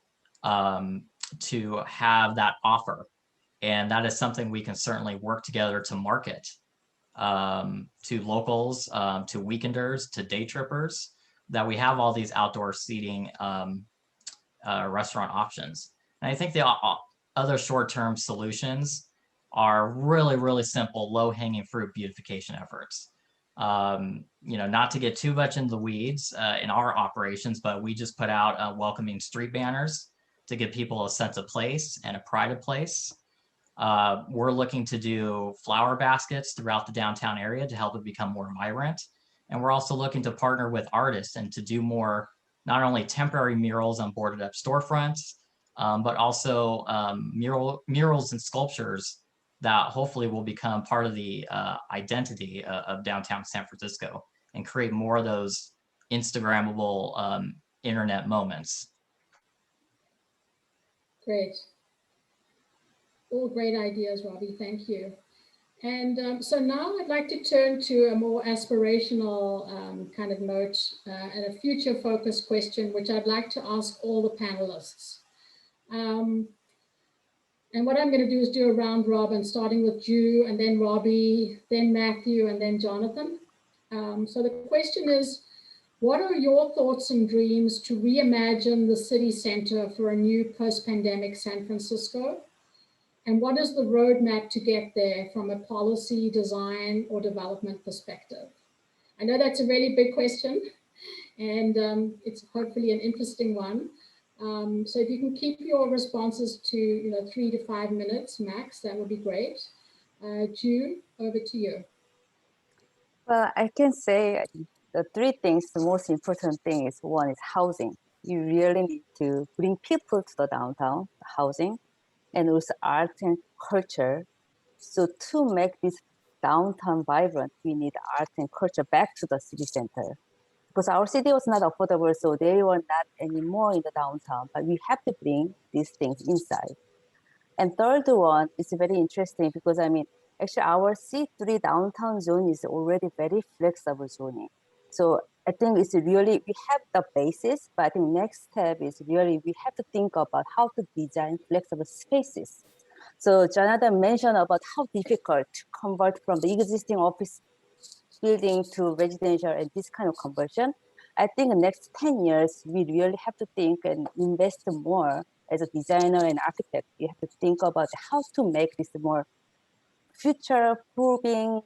to have that offer. And that is something we can certainly work together to market to locals, to weekenders, to day trippers, that we have all these outdoor seating restaurant options. And I think the other short-term solutions are really, really simple, low-hanging fruit beautification efforts. Not to get too much into the weeds in our operations, but we just put out welcoming street banners to give people a sense of place and a pride of place. We're looking to do flower baskets throughout the downtown area to help it become more vibrant. And we're also looking to partner with artists and to do more, not only temporary murals on boarded up storefronts, but also murals and sculptures that hopefully will become part of the identity of downtown San Francisco and create more of those Instagrammable internet moments. Great. All great ideas, Robbie. Thank you. And so now I'd like to turn to a more aspirational kind of note and a future focused question, which I'd like to ask all the panelists. And what I'm going to do is do a round robin, starting with Ju, and then Robbie, then Matthew, and then Jonathan. So the question is, what are your thoughts and dreams to reimagine the city center for a new post-pandemic San Francisco? And what is the roadmap to get there from a policy, design, or development perspective? I know that's a really big question, and it's hopefully an interesting one. So if you can keep your responses to 3 to 5 minutes max, that would be great. Ju, over to you. Well, I can say the three things, the most important thing is, one is housing. You really need to bring people to the downtown, housing, and also art and culture. So to make this downtown vibrant, we need art and culture back to the city center. Because our city was not affordable, so they were not anymore in the downtown, but we have to bring these things inside. And third one is very interesting because actually our C3 downtown zone is already very flexible zoning. So I think it's really, we have the basis, but I think next step is really, we have to think about how to design flexible spaces. So Jonathan mentioned about how difficult to convert from the existing office building to residential and this kind of conversion. I think the next 10 years, we really have to think and invest more as a designer and architect. You have to think about how to make this more future-proofing,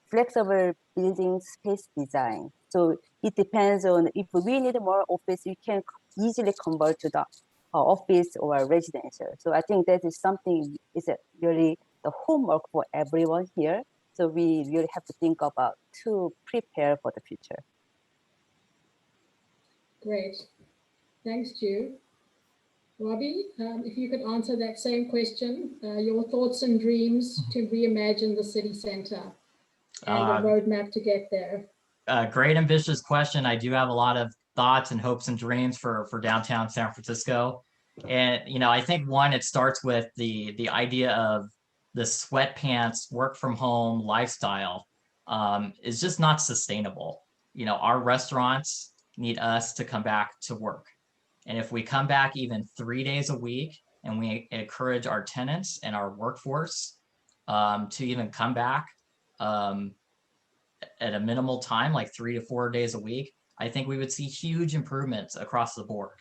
flexible building space design. So it depends on, if we need more office, we can easily convert to the office or residential. So I think that is something, is really the homework for everyone here. So we really have to think about to prepare for the future. Great. Thanks, Ju. Robbie, if you could answer that same question, your thoughts and dreams to reimagine the city center and the roadmap to get there. Great ambitious question. I do have a lot of thoughts and hopes and dreams for downtown San Francisco. And, I think one, it starts with the idea of the sweatpants, work from home lifestyle is just not sustainable. Our restaurants need us to come back to work. And if we come back even 3 days a week and we encourage our tenants and our workforce to even come back at a minimal time, like 3 to 4 days a week, I think we would see huge improvements across the board.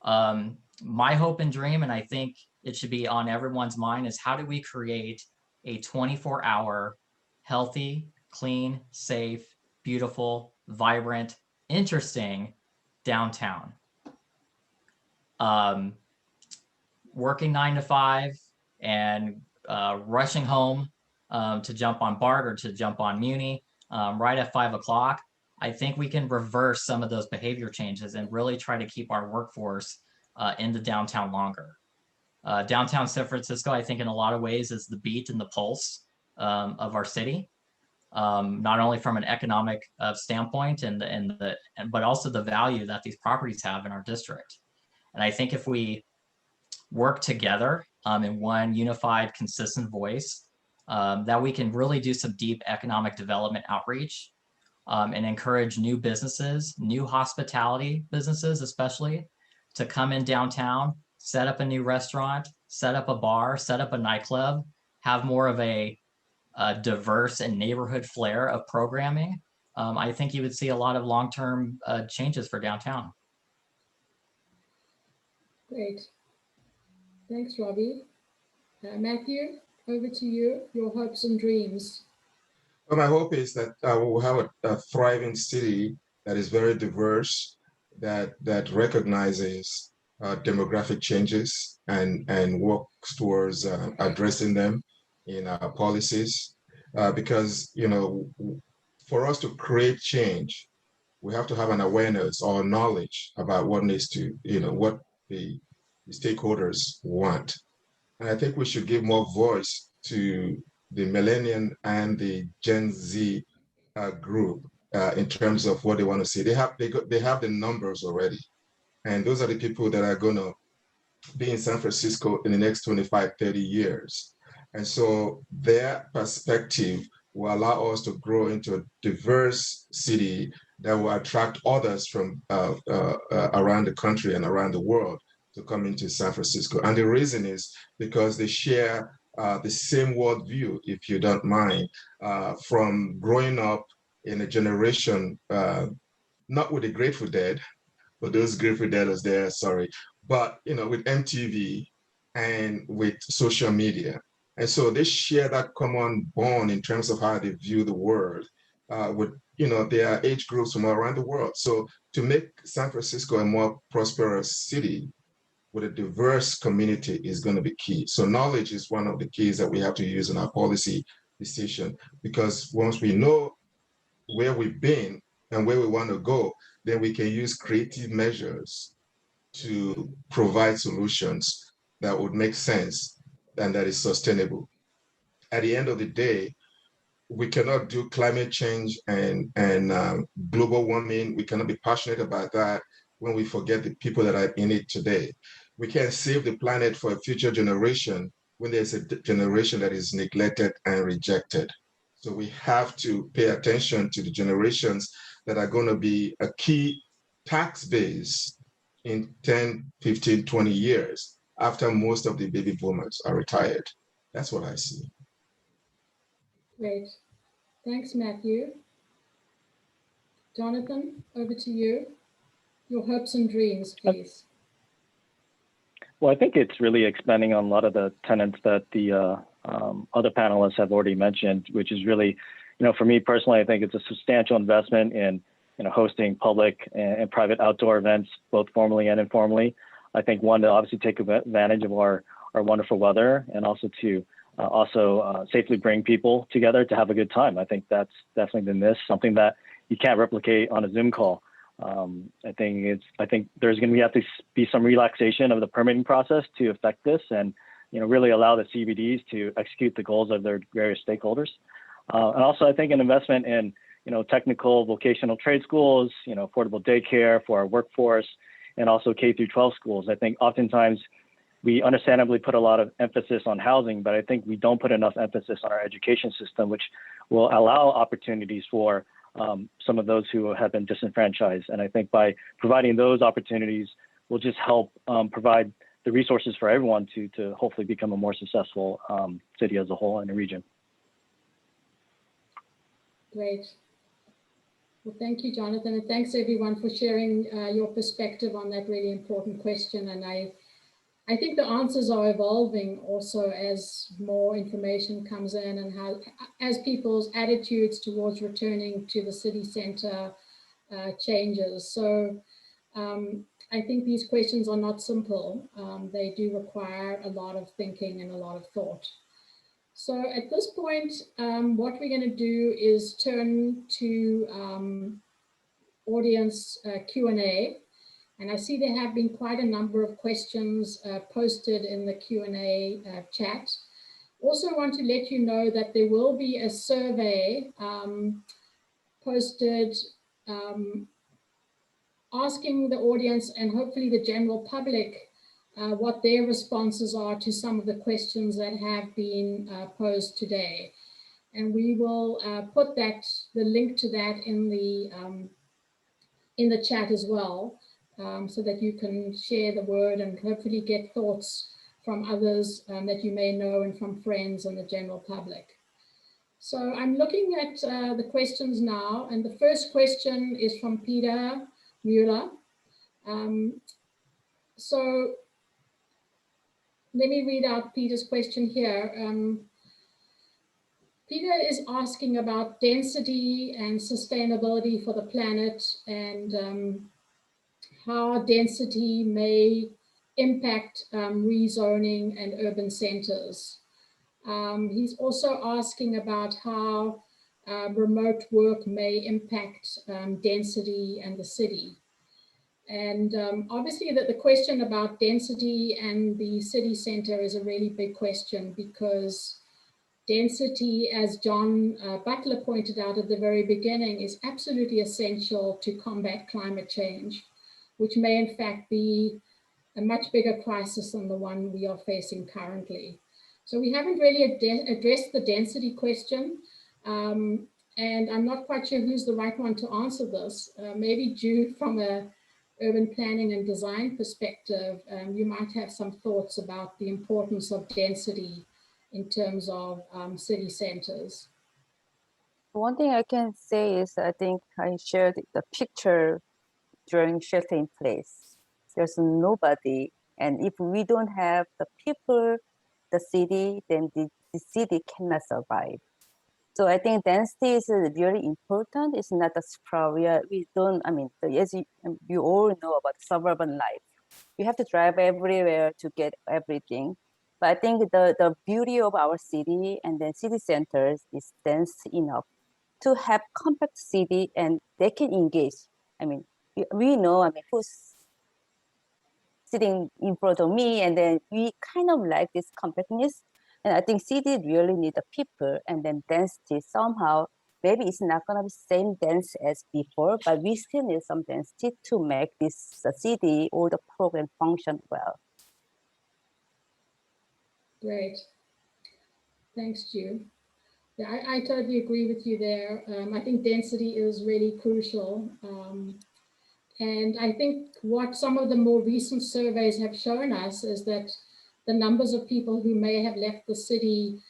My hope and dream, and I think it should be on everyone's mind, is how do we create a 24-hour, healthy, clean, safe, beautiful, vibrant, interesting downtown. Working 9 to 5 and rushing home to jump on BART or to jump on Muni right at 5 o'clock, I think we can reverse some of those behavior changes and really try to keep our workforce in the downtown longer. Downtown San Francisco, I think in a lot of ways is the beat and the pulse of our city, not only from an economic standpoint but also the value that these properties have in our district. And I think if we work together in one unified, consistent voice, that we can really do some deep economic development outreach and encourage new businesses, new hospitality businesses especially, to come in downtown, set up a new restaurant, set up a bar, set up a nightclub, have more of a diverse and neighborhood flair of programming. I think you would see a lot of long-term changes for downtown. Great. Thanks, Robbie. Matthew, over to you, your hopes and dreams. Well, my hope is that we'll have a thriving city that is very diverse, that recognizes demographic changes and works towards addressing them in our policies. Because, for us to create change, we have to have an awareness or knowledge about what needs to, what the stakeholders want. And I think we should give more voice to the millennial and the Gen Z group in terms of what they want to see. They have the numbers already. And those are the people that are going to be in San Francisco in the next 25, 30 years. And so their perspective will allow us to grow into a diverse city that will attract others from around the country and around the world to come into San Francisco. And the reason is because they share the same worldview, if you don't mind, from growing up in a generation, not with the Grateful Dead, but those Grateful Dead was there, sorry, but with MTV and with social media. And so they share that common bond in terms of how they view the world with, their age groups from around the world. So to make San Francisco a more prosperous city with a diverse community is going to be key. So knowledge is one of the keys that we have to use in our policy decision, because once we know where we've been and where we want to go, then we can use creative measures to provide solutions that would make sense and that is sustainable. At the end of the day, we cannot do climate change and global warming. We cannot be passionate about that when we forget the people that are in it today. We can't save the planet for a future generation when there's a generation that is neglected and rejected. So we have to pay attention to the generations that are going to be a key tax base in 10, 15, 20 years after most of the baby boomers are retired. That's what I see. Great. Thanks, Matthew. Jonathan, over to you. Your hopes and dreams, please. Well, I think it's really expanding on a lot of the tenets that the other panelists have already mentioned, which is really, for me personally, I think it's a substantial investment in hosting public and private outdoor events, both formally and informally. I think one, to obviously take advantage of our wonderful weather, and also to safely bring people together to have a good time. I think that's definitely been missed, something that you can't replicate on a Zoom call. I think there's going to have to be some relaxation of the permitting process to affect this, and really allow the CBDs to execute the goals of their various stakeholders. And also, I think an investment in technical vocational trade schools, affordable daycare for our workforce, and also K through 12 schools. I think oftentimes we understandably put a lot of emphasis on housing, but I think we don't put enough emphasis on our education system, which will allow opportunities for some of those who have been disenfranchised. And I think by providing those opportunities will just help provide the resources for everyone to hopefully become a more successful city as a whole in the region. Great. Well, thank you, Jonathan, and thanks everyone for sharing your perspective on that really important question. And I think the answers are evolving also as more information comes in, and as people's attitudes towards returning to the city center changes. So I think these questions are not simple. They do require a lot of thinking and a lot of thought. So at this point, what we're going to do is turn to audience Q&A. And I see there have been quite a number of questions posted in the Q&A chat. Also want to let you know that there will be a survey posted asking the audience and hopefully the general public what their responses are to some of the questions that have been posed today. And we will put the link to that in the chat as well, so that you can share the word and hopefully get thoughts from others that you may know and from friends and the general public. So I'm looking at the questions now, and the first question is from Peter Mueller. So let me read out Peter's question here. Peter is asking about density and sustainability for the planet, and how density may impact rezoning and urban centers. He's also asking about how remote work may impact density and the city. And obviously the question about density and the city center is a really big question, because density, as John Butler pointed out at the very beginning, is absolutely essential to combat climate change, which may in fact be a much bigger crisis than the one we are facing currently. So we haven't really addressed the density question, and I'm not quite sure who's the right one to answer this. Maybe Jude, from a urban planning and design perspective, you might have some thoughts about the importance of density in terms of city centers. One thing I can say is I think I shared the picture during shelter in place. There's nobody, and if we don't have the people, the city, then the city cannot survive. So I think density is very important. It's not a sprawl. We don't, I mean, as you all know about suburban life, you have to drive everywhere to get everything. But I think the beauty of our city and then city centers is dense enough to have compact city, and they can engage. I mean, we know, I mean, who's sitting in front of me, and then we kind of like this compactness. And I think city really need the people, and then density somehow, maybe it's not gonna be same dense as before, but we still need some density to make this city or the program function well. Great. Thanks, Ju. Yeah, I totally agree with you there. I think density is really crucial. And I think what some of the more recent surveys have shown us is that the numbers of people who may have left the city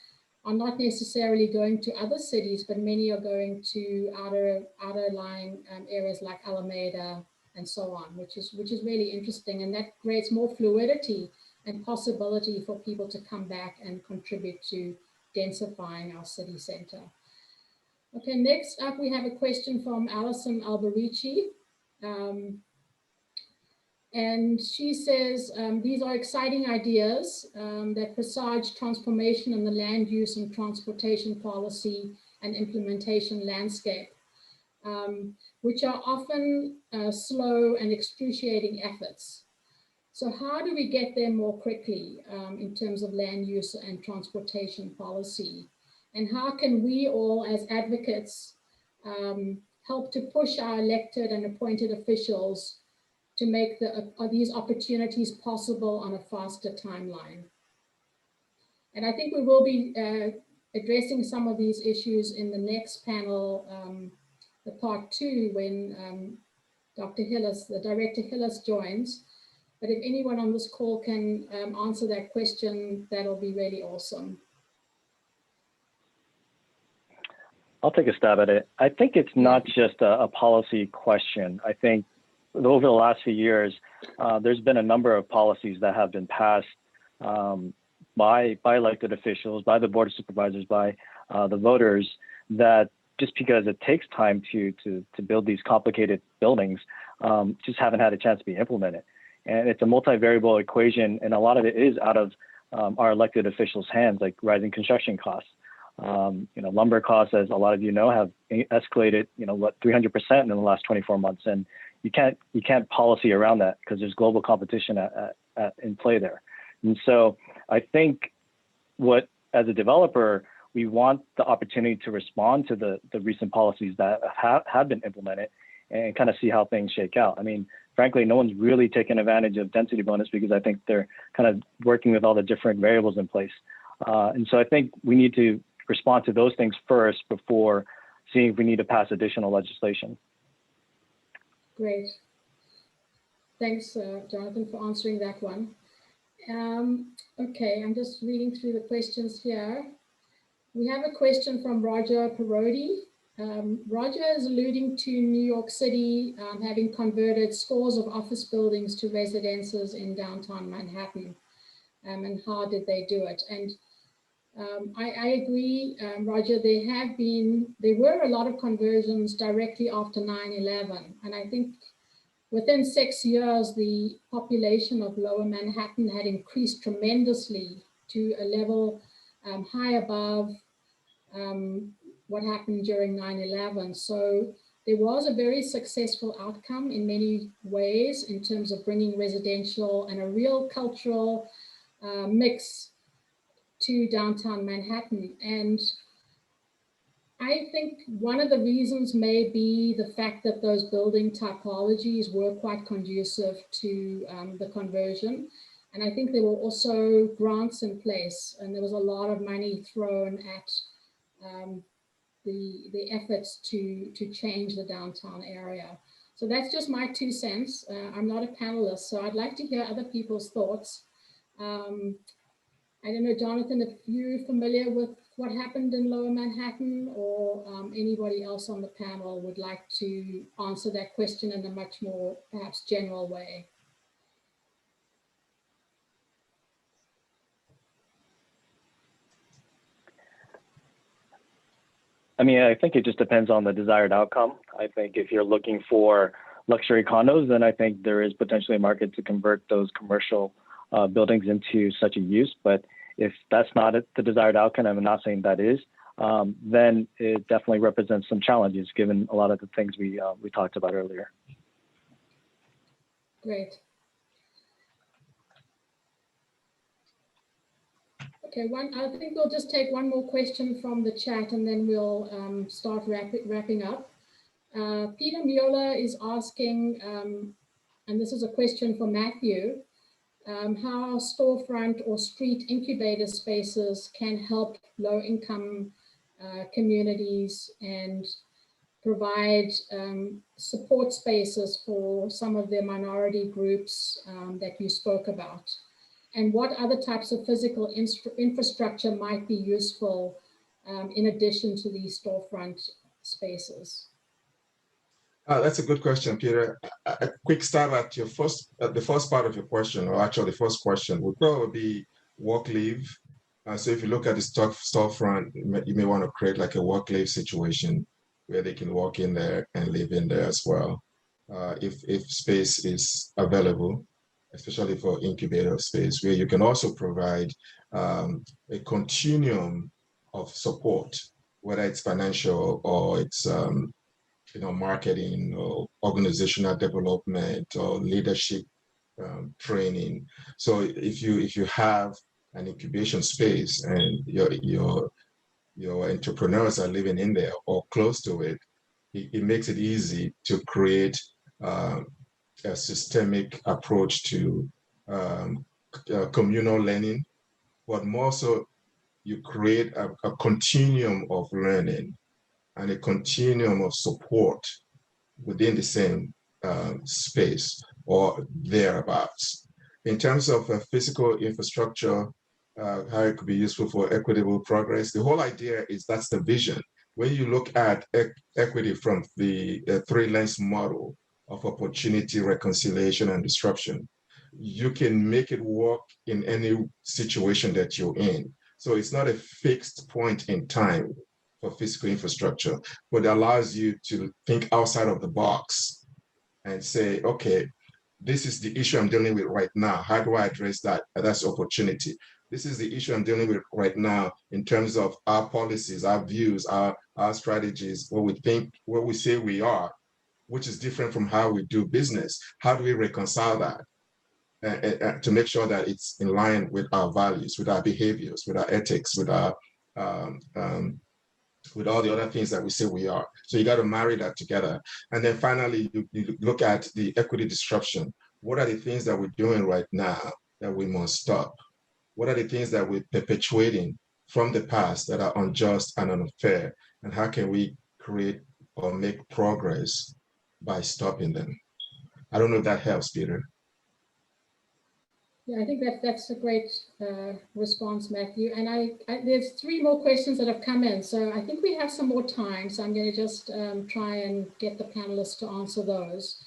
are not necessarily going to other cities, but many are going to outer lying areas like Alameda and so on, which is really interesting. And that creates more fluidity and possibility for people to come back and contribute to densifying our city center. Okay, next up we have a question from Alison Alberici. And she says, these are exciting ideas that presage transformation in the land use and transportation policy and implementation landscape, which are often slow and excruciating efforts. So how do we get there more quickly in terms of land use and transportation policy? And how can we all as advocates help to push our elected and appointed officials to make these opportunities possible on a faster timeline? And I think we will be addressing some of these issues in the next panel, the part 2, when Dr. Hillis, the Director Hillis, joins. But if anyone on this call can answer that question, that'll be really awesome. I'll take a stab at it. I think it's not just a policy question. I think over the last few years, there's been a number of policies that have been passed by elected officials, by the Board of Supervisors, by the voters, that just because it takes time to build these complicated buildings, just haven't had a chance to be implemented. And it's a multivariable equation, and a lot of it is out of our elected officials' hands, like rising construction costs. Lumber costs, as a lot of you know, have escalated, 300% in the last 24 months, and you can't policy around that because there's global competition in play there. And so I think as a developer, we want the opportunity to respond to the recent policies that have been implemented and kind of see how things shake out. I mean, frankly, no one's really taken advantage of density bonus because I think they're kind of working with all the different variables in place. And so I think we need to respond to those things first before seeing if we need to pass additional legislation. Great. Thanks, Jonathan, for answering that one. Okay, I'm just reading through the questions here. We have a question from Roger Parodi. Roger is alluding to New York City having converted scores of office buildings to residences in downtown Manhattan. And how did they do it? And I agree, Roger, there were a lot of conversions directly after 9/11. And I think within 6 years, the population of Lower Manhattan had increased tremendously to a level high above what happened during 9/11. So there was a very successful outcome in many ways in terms of bringing residential and a real cultural mix to downtown Manhattan. And I think one of the reasons may be the fact that those building typologies were quite conducive to the conversion. And I think there were also grants in place, and there was a lot of money thrown at the efforts to change the downtown area. So that's just my 2 cents. I'm not a panelist, so I'd like to hear other people's thoughts. I don't know, Jonathan, if you're familiar with what happened in Lower Manhattan, or anybody else on the panel would like to answer that question in a much more perhaps general way. I mean, I think it just depends on the desired outcome. I think if you're looking for luxury condos, then I think there is potentially a market to convert those commercial buildings into such a use. But if that's not the desired outcome, I'm not saying that is, then it definitely represents some challenges given a lot of the things we talked about earlier. Great. Okay, I think we'll just take one more question from the chat and then we'll start wrapping up. Peter Mueller is asking, and this is a question for Matthew, how storefront or street incubator spaces can help low-income communities and provide support spaces for some of the minority groups that you spoke about. And what other types of physical infrastructure might be useful in addition to these storefront spaces? That's a good question, Peter. A quick stab at your the first part of your question, or actually the first question, would probably be work-live. So if you look at the storefront, you may want to create like a work-live situation where they can walk in there and live in there as well, if space is available, especially for incubator space, where you can also provide a continuum of support, whether it's financial or it's marketing or organizational development or leadership training. So if you have an incubation space and your entrepreneurs are living in there or close to it, it makes it easy to create a systemic approach to communal learning, but more so you create a continuum of learning and a continuum of support within the same space or thereabouts. In terms of physical infrastructure, how it could be useful for equitable progress, the whole idea is that's the vision. When you look at equity from the three-lens model of opportunity, reconciliation, and disruption, you can make it work in any situation that you're in. So it's not a fixed point in time for physical infrastructure, but it allows you to think outside of the box and say, okay, this is the issue I'm dealing with right now. How do I address that? That's opportunity. This is the issue I'm dealing with right now in terms of our policies, our views, our strategies, what we think, what we say we are, which is different from how we do business. How do we reconcile that? To make sure that it's in line with our values, with our behaviors, with our ethics, with our with all the other things that we say we are. So you got to marry that together. And then finally, you look at the equity disruption. What are the things that we're doing right now that we must stop? What are the things that we're perpetuating from the past that are unjust and unfair? And how can we create or make progress by stopping them? I don't know if that helps, Peter. Yeah, I think that's a great response, Matthew. And there's 3 more questions that have come in. So I think we have some more time. So I'm going to just try and get the panelists to answer those.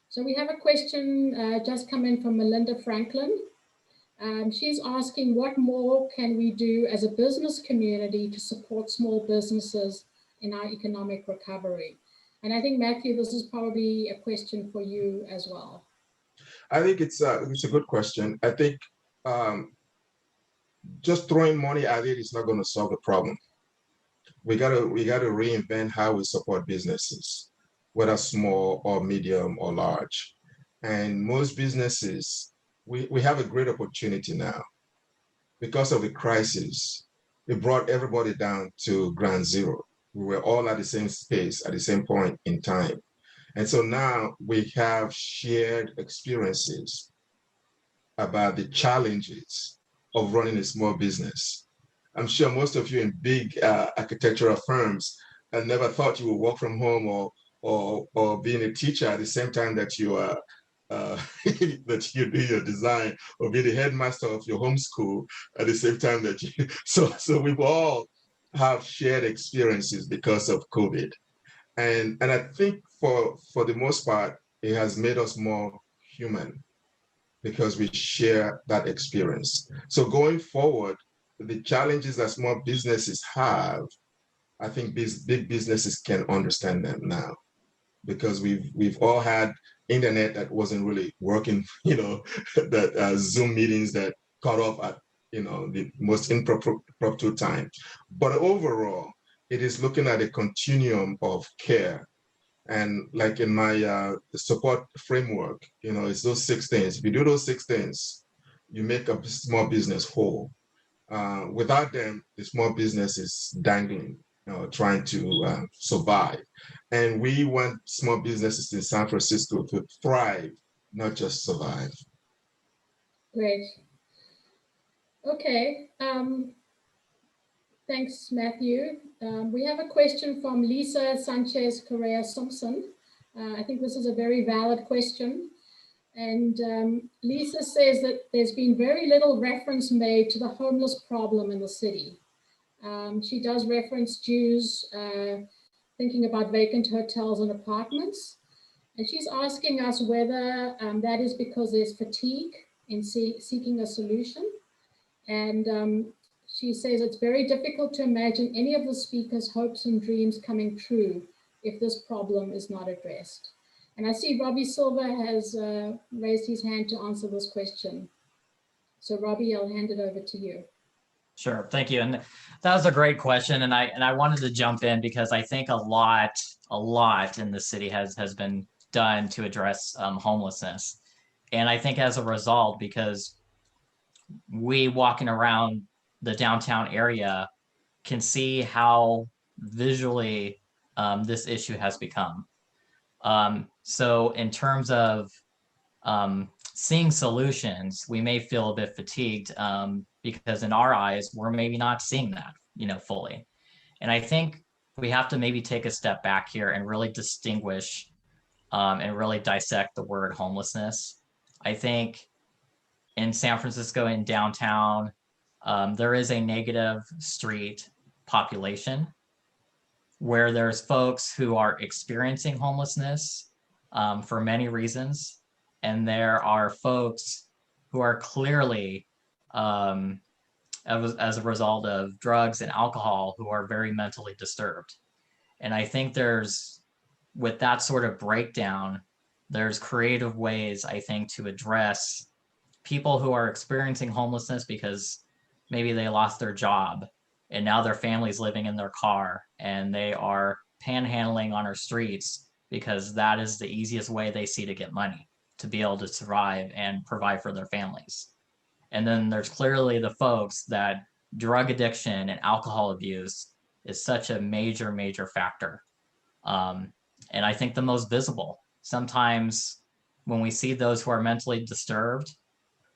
So we have a question just come in from Melinda Franklin. She's asking, what more can we do as a business community to support small businesses in our economic recovery? And I think, Matthew, this is probably a question for you as well. I think it's a good question. I think just throwing money at it is not going to solve the problem. We gotta reinvent how we support businesses, whether small or medium or large. And most businesses, we have a great opportunity now. Because of the crisis, it brought everybody down to ground zero. We were all at the same space at the same point in time. And so now we have shared experiences about the challenges of running a small business. I'm sure most of you in big architectural firms never thought you would work from home or being a teacher at the same time that you are that you do your design, or be the headmaster of your homeschool at the same time that you. So we've all have shared experiences because of COVID, and I think for the most part it has made us more human because we share that experience. So going forward, the challenges that small businesses have, I think big businesses can understand them now, because we've all had internet that wasn't really working, that Zoom meetings that cut off at the most improper time. But overall, it is looking at a continuum of care. And like in my support framework, it's those 6 things. If you do those 6 things, you make a small business whole. Without them, the small business is dangling, trying to survive. And we want small businesses in San Francisco to thrive, not just survive. Great. Okay. Thanks, Matthew. We have a question from Lisa Sanchez Correa Simpson. I think this is a very valid question. And Lisa says that there's been very little reference made to the homeless problem in the city. She does reference Jews thinking about vacant hotels and apartments. And she's asking us whether that is because there's fatigue in seeking a solution. And she says it's very difficult to imagine any of the speakers' hopes and dreams coming true if this problem is not addressed. And I see Robbie Silver has raised his hand to answer this question. So Robbie, I'll hand it over to you. Sure, thank you. And that was a great question. And I wanted to jump in because I think a lot in the city has been done to address homelessness. And I think as a result, because we walking around the downtown area can see how visually this issue has become. So in terms of seeing solutions, we may feel a bit fatigued because in our eyes, we're maybe not seeing that, fully. And I think we have to maybe take a step back here and really distinguish and really dissect the word homelessness. I think in San Francisco in downtown, there is a negative street population where there's folks who are experiencing homelessness for many reasons. And there are folks who are clearly, as a result of drugs and alcohol, who are very mentally disturbed. And I think with that sort of breakdown, there's creative ways, I think, to address people who are experiencing homelessness because maybe they lost their job and now their family's living in their car and they are panhandling on our streets because that is the easiest way they see to get money to be able to survive and provide for their families. And then there's clearly the folks that drug addiction and alcohol abuse is such a major, major factor. And I think the most visible. Sometimes when we see those who are mentally disturbed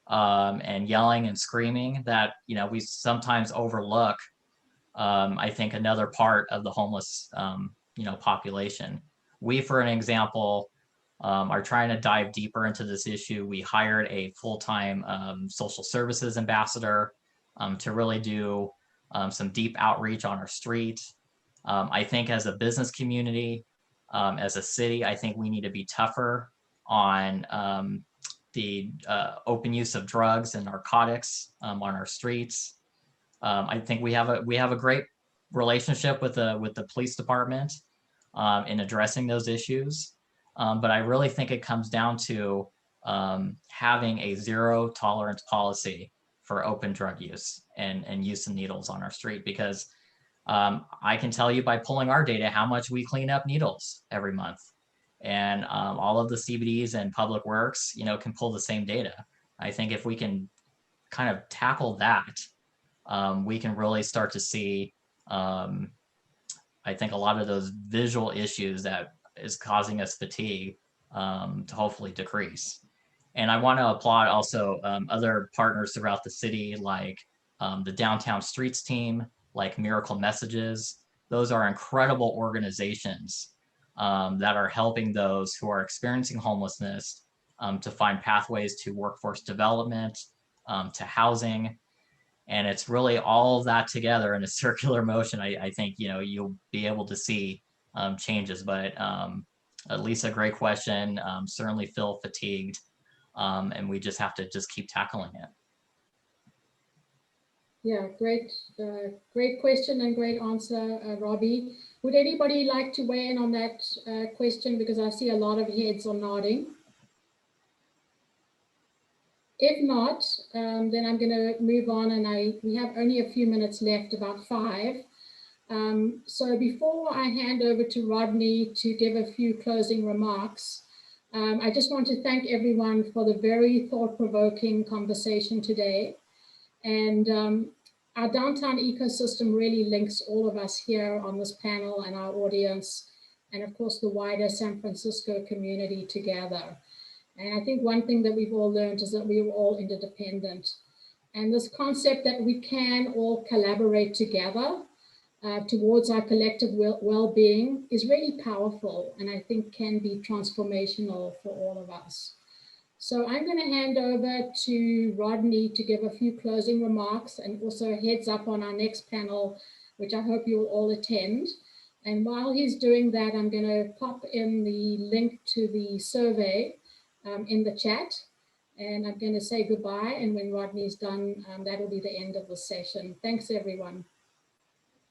and yelling and screaming, that we sometimes overlook. I think another part of the homeless population. We, for an example, are trying to dive deeper into this issue. We hired a full-time social services ambassador to really do some deep outreach on our street. I think as a business community, as a city, I think we need to be tougher on the open use of drugs and narcotics on our streets. I think we have a great relationship with the police department in addressing those issues. But I really think it comes down to having a zero tolerance policy for open drug use and use of needles on our street, because I can tell you by pulling our data how much we clean up needles every month. And all of the CBDs and public works, can pull the same data. I think if we can kind of tackle that, we can really start to see, I think, a lot of those visual issues that is causing us fatigue to hopefully decrease. And I want to applaud also other partners throughout the city, like the Downtown Streets team, like Miracle Messages. Those are incredible organizations that are helping those who are experiencing homelessness to find pathways to workforce development, to housing. And it's really all of that together in a circular motion. I think, you'll be able to see changes, but Lisa, great question. Certainly feel fatigued, and we just have to just keep tackling it. Yeah, great question and great answer, Robbie. Would anybody like to weigh in on that question? Because I see a lot of heads are nodding. If not, then I'm going to move on, and we have only a few minutes left, about 5. So before I hand over to Rodney to give a few closing remarks, I just want to thank everyone for the very thought-provoking conversation today. And our downtown ecosystem really links all of us here on this panel and our audience, and of course the wider San Francisco community together. And I think one thing that we've all learned is that we are all interdependent. And this concept that we can all collaborate together towards our collective well-being is really powerful, and I think can be transformational for all of us. So I'm going to hand over to Rodney to give a few closing remarks and also a heads up on our next panel, which I hope you'll all attend. And while he's doing that, I'm going to pop in the link to the survey in the chat. And I'm going to say goodbye. And when Rodney's done, that'll be the end of the session. Thanks, everyone.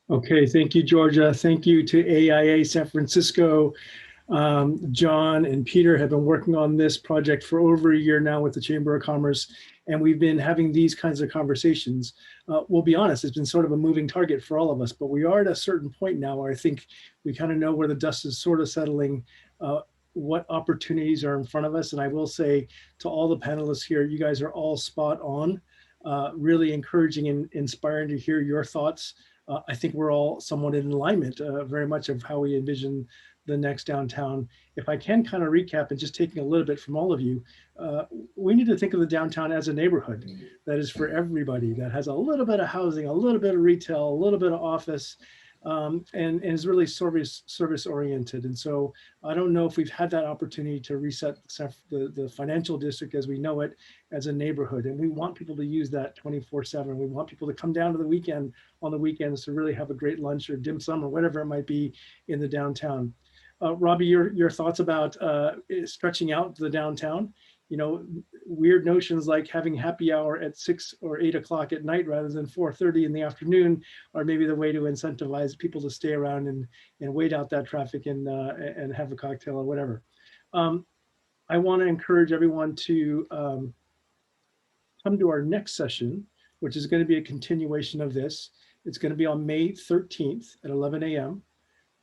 Okay, thank you, Georgia. Thank you to AIA San Francisco. John and Peter have been working on this project for over a year now with the Chamber of Commerce, and we've been having these kinds of conversations. We'll be honest, it's been sort of a moving target for all of us, but we are at a certain point now where I think we kind of know where the dust is sort of settling, what opportunities are in front of us. And I will say to all the panelists here, you guys are all spot on, really encouraging and inspiring to hear your thoughts. I think we're all somewhat in alignment, very much of how we envision the next downtown. If I can kind of recap and just taking a little bit from all of you, we need to think of the downtown as a neighborhood that is for everybody, that has a little bit of housing, a little bit of retail, a little bit of office, and is really service oriented. And so I don't know if we've had that opportunity to reset the financial district as we know it as a neighborhood. And we want people to use that 24/7. We want people to come down to the weekend on the weekends to really have a great lunch or dim sum or whatever it might be in the downtown. Robbie, your thoughts about stretching out the downtown? You know, weird notions like having happy hour at 6 or 8 o'clock at night rather than 4:30 in the afternoon are maybe the way to incentivize people to stay around and wait out that traffic and have a cocktail or whatever. I want to encourage everyone to come to our next session, which is going to be a continuation of this. It's going to be on May 13th at 11 a.m.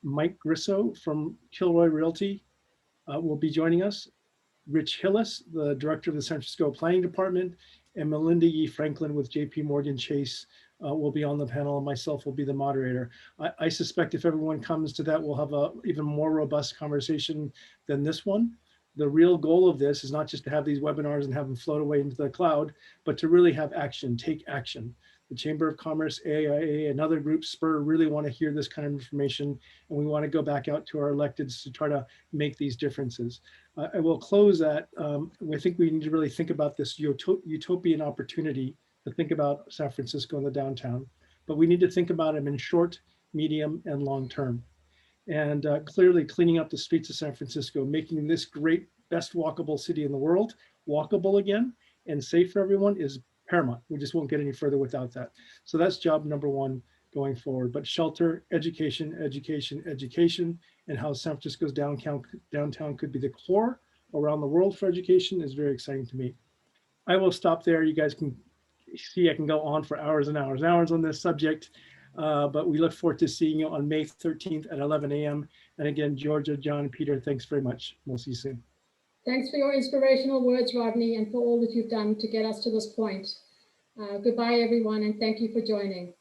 Mike Grisso from Kilroy Realty will be joining us. Rich Hillis, the director of the San Francisco Planning Department, and Melinda Yee Franklin with JP Morgan Chase will be on the panel, and myself will be the moderator. I suspect if everyone comes to that, we'll have a even more robust conversation than this one. The real goal of this is not just to have these webinars and have them float away into the cloud, but to really have action, take action. The Chamber of Commerce, AIA, and other groups, Spur, really want to hear this kind of information, and we want to go back out to our electeds to try to make these differences. I will close that. I think we need to really think about this utopian opportunity to think about San Francisco and the downtown, but we need to think about them in short, medium, and long term. And clearly cleaning up the streets of San Francisco, making this great, best walkable city in the world, walkable again and safe for everyone is paramount. We just won't get any further without that. So that's job number one going forward. But shelter, education, education, education, and how San Francisco's downtown could be the core around the world for education is very exciting to me. I will stop there. You guys can see I can go on for hours and hours and hours on this subject. But we look forward to seeing you on May 13th at 11 a.m. And again, Georgia, John, Peter, thanks very much. We'll see you soon. Thanks for your inspirational words, Rodney, and for all that you've done to get us to this point. Goodbye, everyone, and thank you for joining.